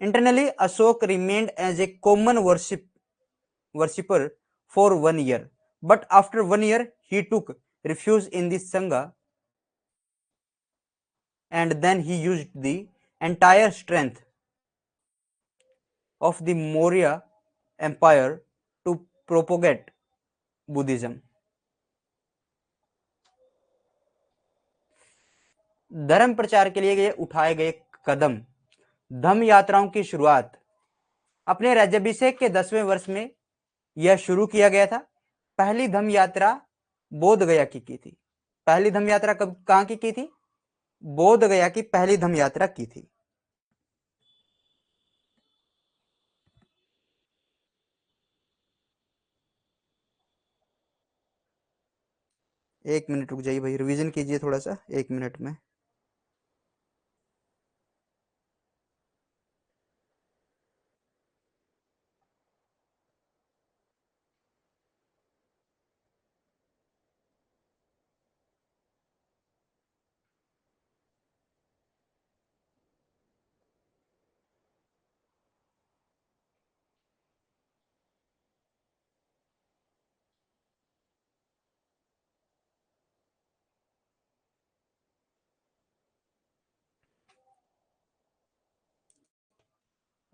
Internally Ashoka remained as a common worshipper for 1 year, but after 1 year he took refuge in the Sangha, and then he used the entire strength of the Maurya Empire to propagate Buddhism. धर्म प्रचार के लिए उठाए गए कदम। धम्म यात्राओं की शुरुआत अपने राज्याभिषेक के 10वें वर्ष में यह शुरू किया गया था। पहली धम्म यात्रा बोध गया की थी। पहली धम्म यात्रा कब कहां की थी? बोध गया की पहली धम्म यात्रा की थी। एक मिनट रुक जाइए भाई, रिवीजन कीजिए थोड़ा सा 1 मिनट में।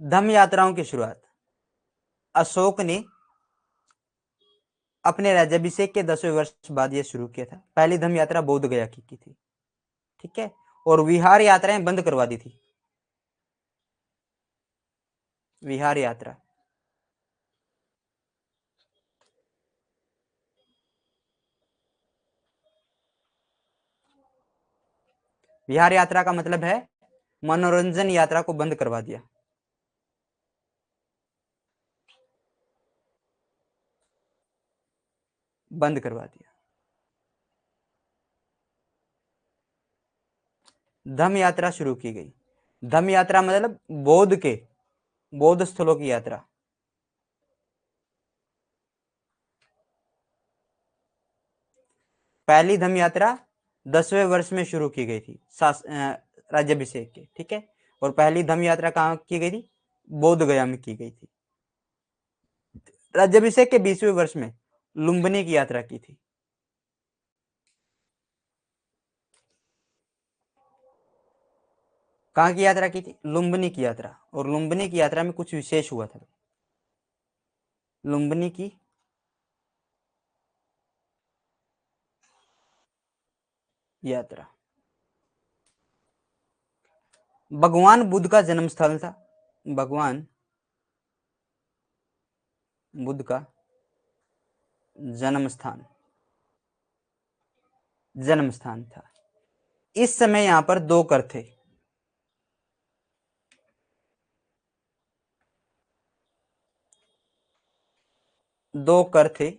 धम्म यात्राओं की शुरुआत अशोक ने अपने राज्याभिषेक के 10वें वर्ष बाद यह शुरू किया था। पहली धम्म यात्रा बोध गया की थी, ठीक है, और विहार यात्राएं बंद करवा दी थी। विहार यात्रा, विहार यात्रा का मतलब है मनोरंजन यात्रा को बंद करवा दिया। बंद करवा दिया। धम्म यात्रा शुरू की गई। धम्म यात्रा मतलब बौद्ध स्थलों की यात्रा। पहली धम्म यात्रा 10वें वर्ष में शुरू की गई थी राज्याभिषेक के, ठीक है, और पहली धम्म यात्रा कहां की गई थी? बोध गया में की गई थी। राज्याभिषेक के 20वें वर्ष में लुम्बिनी की यात्रा की थी। कहां की यात्रा की थी? लुम्बिनी की यात्रा। और लुम्बिनी की यात्रा में कुछ विशेष हुआ था। लुम्बिनी की यात्रा भगवान बुद्ध का जन्म स्थल था। भगवान बुद्ध का जन्म स्थान था। इस समय यहां पर 2 कर थे। दो कर थे।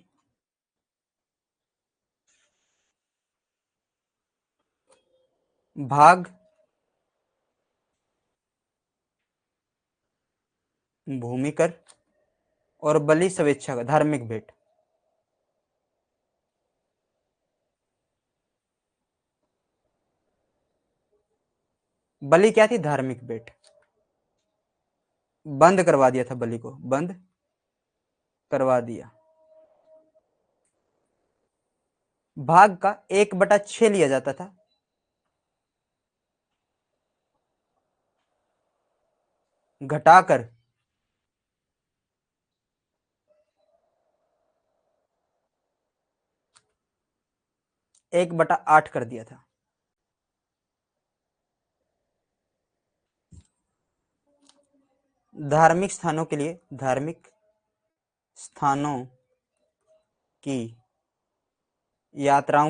भाग, भूमि कर और बलि स्वेच्छा का धार्मिक भेंट। बलि क्या थी? धार्मिक भेंट। बंद करवा दिया था, बलि को बंद करवा दिया। भाग का 1/6 लिया जाता था। घटाकर 1/8 कर दिया था। धार्मिक स्थानों की यात्रा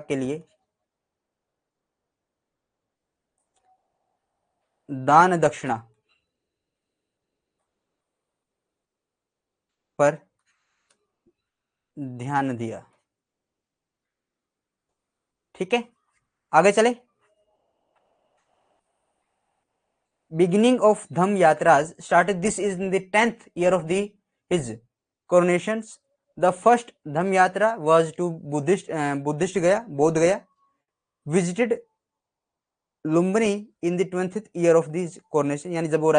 के लिए दान दक्षिणा पर ध्यान दिया। ठीक है, आगे चले। Beginning of Dham Yatras started. This is in the 10th year of his coronations. The first Dham Yatra was to Buddhist Gaya, Bodh Gaya. Visited Lumbini in the 20th year of this coronation, यानी जब वो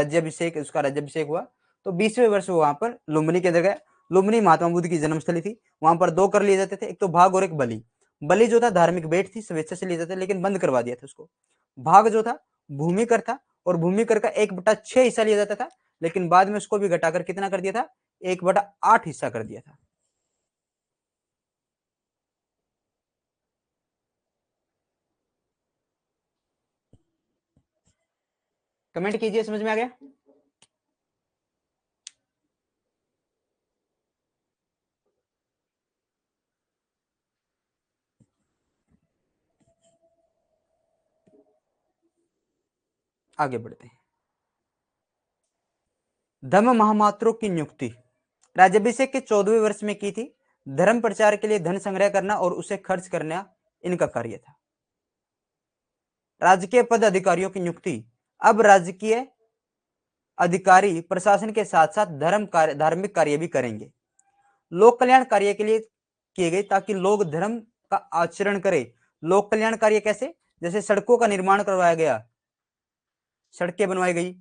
उसका राज्याभिषेक हुआ तो 20वें वर्ष वो वहां पर लुम्बिनी के अंदर गया। लुम्बिनी महात्मा बुद्ध की जन्मस्थली थी। वहां पर दो कर लिए जाते थे, एक तो भाग और एक बलि। बलि जो था धार्मिक भेंट थी, स्वेच्छा से लिए जाते थे, लेकिन बंद करवा दिया था उसको। भाग जो था भूमि कर था, और भूमि कर का 1/6 हिस्सा लिया जाता था, लेकिन बाद में उसको भी घटाकर कितना कर दिया था, 1/8 हिस्सा कर दिया था। कमेंट कीजिए, समझ में आ गया? आगे बढ़ते हैं। धर्म महामात्रों की नियुक्ति राज्याभिषेक के 14वें वर्ष में की थी। धर्म प्रचार के लिए धन संग्रह करना और उसे खर्च करना इनका कार्य था। राजकीय पद अधिकारियों की नियुक्ति। अब राजकीय अधिकारी प्रशासन के साथ साथ धार्मिक कार्य भी करेंगे। लोक कल्याण कार्य के लिए किए गए, ताकि लोग धर्म का आचरण करें। लोक कल्याण कार्य कैसे? जैसे सड़कों का निर्माण करवाया गया, सड़कें बनवाई गई,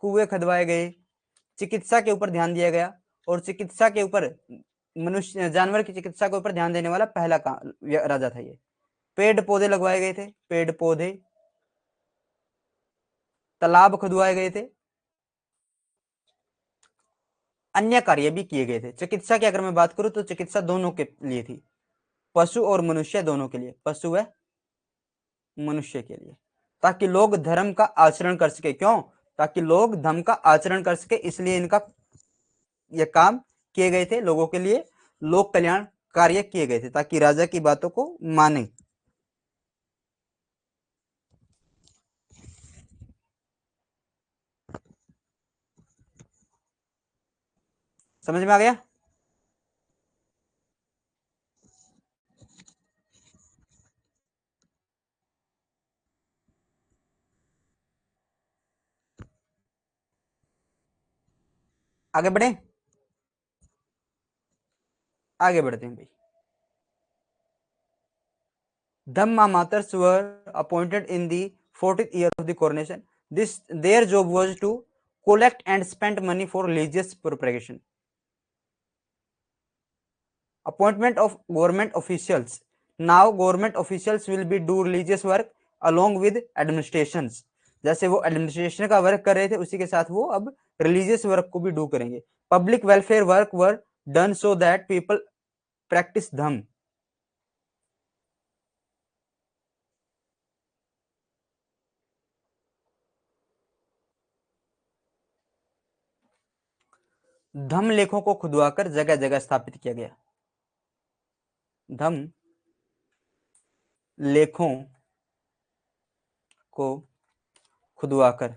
कुएं खुदवाए गए, चिकित्सा के ऊपर ध्यान दिया गया, और चिकित्सा के ऊपर मनुष्य जानवर की चिकित्सा के ऊपर ध्यान देने वाला पहला राजा था ये। पेड़ पौधे लगवाए गए थे, पेड़ पौधे, तालाब खुदवाए गए थे, अन्य कार्य भी किए गए थे। चिकित्सा की अगर मैं बात करूं तो चिकित्सा दोनों के लिए थी, पशु और मनुष्य दोनों के लिए, पशु व मनुष्य के लिए, ताकि लोग धर्म का आचरण कर सके। क्यों? ताकि लोग धर्म का आचरण कर सके, इसलिए इनका ये काम किए गए थे। लोगों के लिए लोक कल्याण कार्य किए गए थे, ताकि राजा की बातों को माने। समझ में आ गया? आगे बढ़े, आगे बढ़ते हैं भाई। Dhamma Matars were appointed in the 40th year of the coronation. Their job was to collect and spend money for religious propagation. Appointment of government officials. Now government officials will be do religious work along with administrations. जैसे वो administration का work कर रहे थे, उसी के साथ वो अब रिलीजियस वर्क को भी डू करेंगे। Public welfare work were done so that people practice Dhamma. Dhamma लेखों को खुदवाकर जगह जगह स्थापित किया गया। धम्म लेखों को खुदवाकर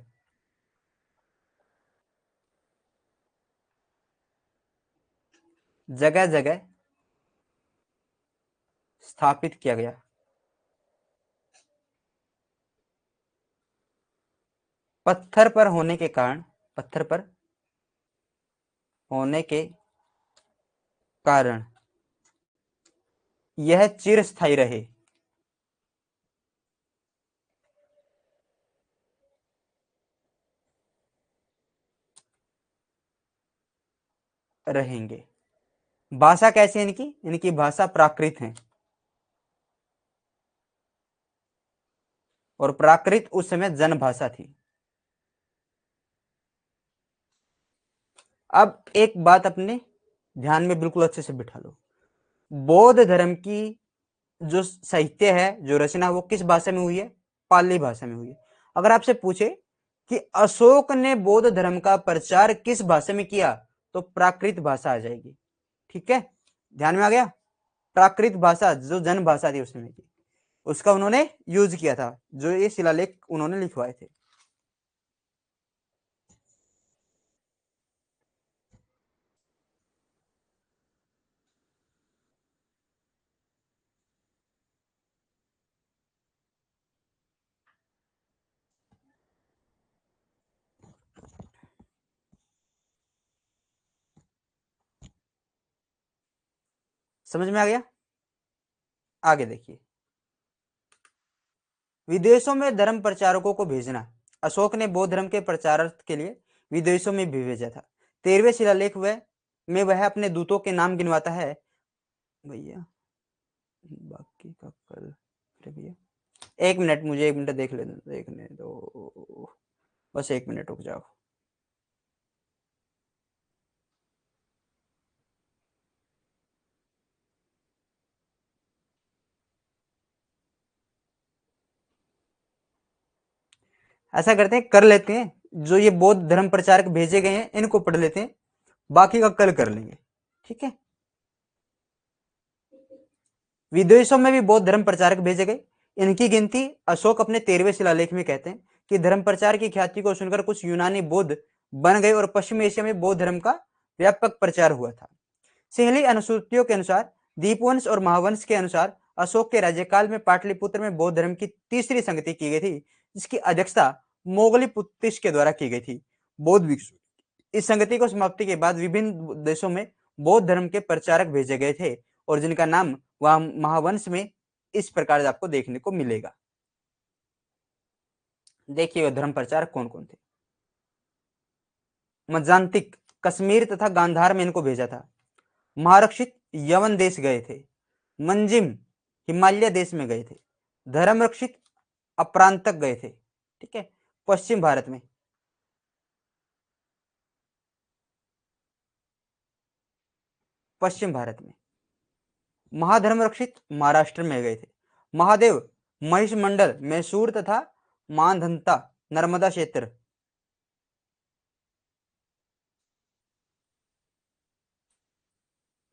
जगह जगह स्थापित किया गया। पत्थर पर होने के कारण, पत्थर पर होने के कारण यह चिरस्थायी रहे। रहेंगे। भाषा कैसी है इनकी? इनकी भाषा प्राकृत है, और प्राकृत उस समय जन भाषा थी। अब एक बात अपने ध्यान में बिल्कुल अच्छे से बिठा लो। बौद्ध धर्म की जो साहित्य है, जो रचना, वो किस भाषा में हुई है? पाली भाषा में हुई है। अगर आपसे पूछे कि अशोक ने बौद्ध धर्म का प्रचार किस भाषा में किया, तो प्राकृत भाषा आ जाएगी। ठीक है, ध्यान में आ गया। प्राकृत भाषा जो जन भाषा थी उसमें की, उसका उन्होंने यूज किया था, जो ये शिलालेख उन्होंने लिखवाए थे। समझ में आ गया। आगे देखिए, विदेशों में धर्म प्रचारकों को भेजना। अशोक ने बौद्ध धर्म के प्रचारार्थ के लिए विदेशों में भी भेजा था। 13वें शिलालेख में वह अपने दूतों के नाम गिनवाता है। भैया बाकी का कल, अरे भैया 1 मिनट, मुझे 1 मिनट देखने दो, बस 1 मिनट रुक जाओ। ऐसा करते हैं, कर लेते हैं, जो ये बौद्ध धर्म प्रचारक भेजे गए हैं इनको पढ़ लेते हैं, बाकी का कल कर लेंगे, ठीक है। विदेशों में भी बौद्ध धर्म प्रचारक भेजे गए। इनकी गिनती अशोक अपने 13वें शिलालेख में कहते हैं कि धर्म प्रचार की ख्याति को सुनकर कुछ यूनानी बौद्ध बन गए और पश्चिम एशिया में बौद्ध धर्म का व्यापक प्रचार हुआ था। सिंहली अनुसूचियों के अनुसार, दीपवंश और महावंश के अनुसार अशोक के राज्यकाल में पाटलिपुत्र में बौद्ध धर्म की तीसरी संगति की गई थी, जिसकी अध्यक्षता मोगलीपुत्तिश के द्वारा की गई थी। बौद्ध भिक्षु, इस संगति को समाप्ति के बाद विभिन्न देशों में बौद्ध धर्म के प्रचारक भेजे गए थे और जिनका नाम वह महावंश में इस प्रकार से आपको देखने को मिलेगा। देखिए धर्म प्रचारक कौन कौन थे। मज्जांतिक कश्मीर तथा गांधार में इनको भेजा था। महारक्षित यवन देश गए थे। मंजिम हिमालय देश में गए थे। धर्मरक्षित अप्रांतक गए थे, ठीक है, पश्चिम भारत में। पश्चिम भारत में महाधर्मरक्षित महाराष्ट्र में गए थे। महादेव महिष मंडल मैसूर तथा मानधंता नर्मदा क्षेत्र।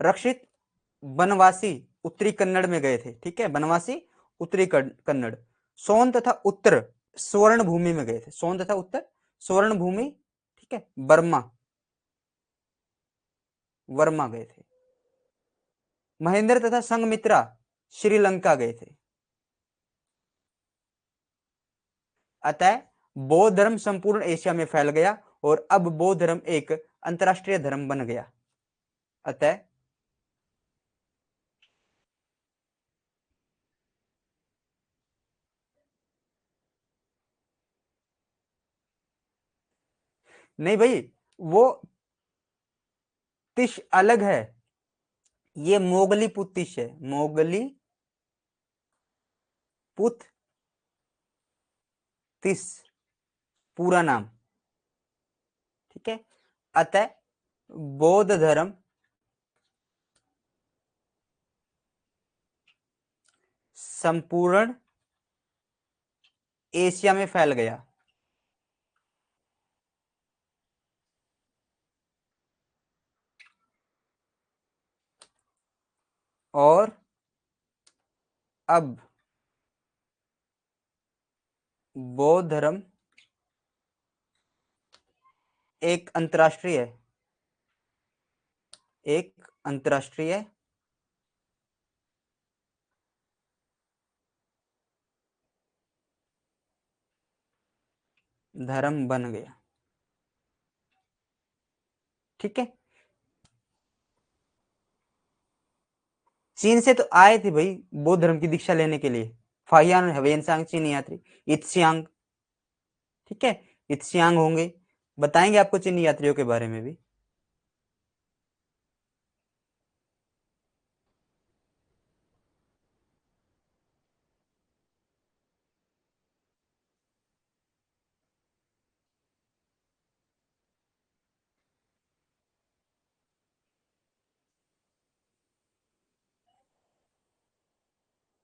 रक्षित बनवासी उत्तरी कन्नड़ में गए थे, ठीक है, बनवासी उत्तरी कन्नड़। सोन तथा उत्तर स्वर्ण भूमि में गए थे। सोन तथा उत्तर स्वर्ण भूमि, ठीक है, बर्मा वर्मा गए थे। महेंद्र तथा संघमित्रा श्रीलंका गए थे। अतः बौद्ध धर्म संपूर्ण एशिया में फैल गया और अब बौद्ध धर्म एक अंतरराष्ट्रीय धर्म बन गया। अतः नहीं भाई, वो तिश अलग है, ये मोगली पुतिश है, मोगली पुत तिस पूरा नाम, ठीक है। अतः बौद्ध धर्म संपूर्ण एशिया में फैल गया। और अब बौद्ध धर्म एक अंतरराष्ट्रीय धर्म बन गया, ठीक है। चीन से तो आए थे भाई बौद्ध धर्म की दीक्षा लेने के लिए, फाहियान हेवेनसांग चीनी यात्री, इत्स्यांग, ठीक है, इत्स्यांग होंगे, बताएंगे आपको चीनी यात्रियों के बारे में भी।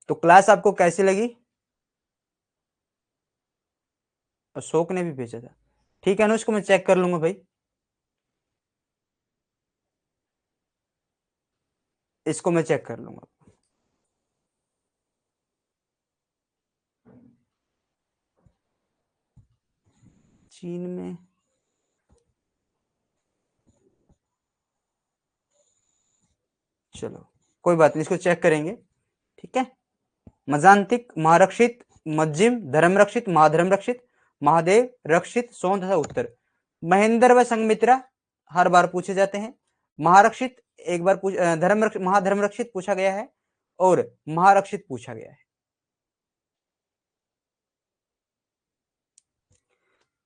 तो क्लास आपको कैसी लगी। अशोक ने भी भेजा था, ठीक है ना, उसको मैं चेक कर लूंगा भाई। इसको मैं चेक कर लूंगा। चीन में चलो कोई बात नहीं, इसको चेक करेंगे। ठीक है, मजांतिक, महारक्षित, मज्जिम, धर्मरक्षित, महाधर्मरक्षित, महादेव, रक्षित, सोन तथा उत्तर। महेंद्र व संघमित्रा हर बार पूछे जाते हैं। महारक्षित एक बार महाधर्मरक्षित पूछा गया है और महारक्षित पूछा गया है।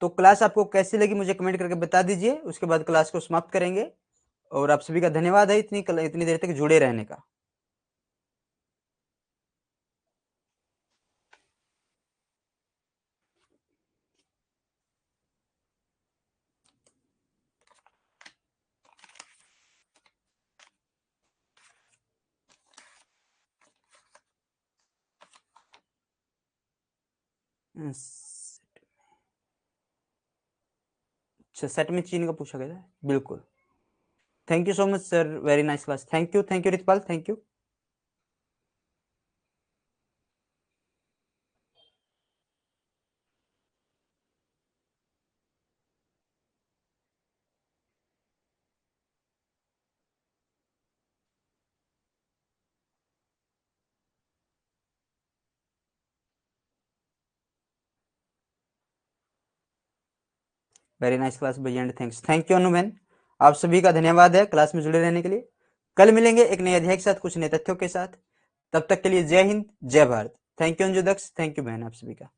तो क्लास आपको कैसी लगी मुझे कमेंट करके बता दीजिए, उसके बाद क्लास को समाप्त करेंगे। और आप सभी का धन्यवाद है इतनी देर तक जुड़े रहने का। अच्छा, सेट में चीन का पूछा गया था, बिल्कुल। Thank you so much sir, very nice class. Thank you Ritpal, thank you. Very nice class भैया, and thanks. Thank you Anuben, आप सभी का धन्यवाद है क्लास में जुड़े रहने के लिए। कल मिलेंगे एक नए अध्याय के साथ, कुछ नए तथ्यों के साथ। तब तक के लिए जय हिंद, जय Bharat. Thank you Anju Daksh, thank you बहन आप सभी का।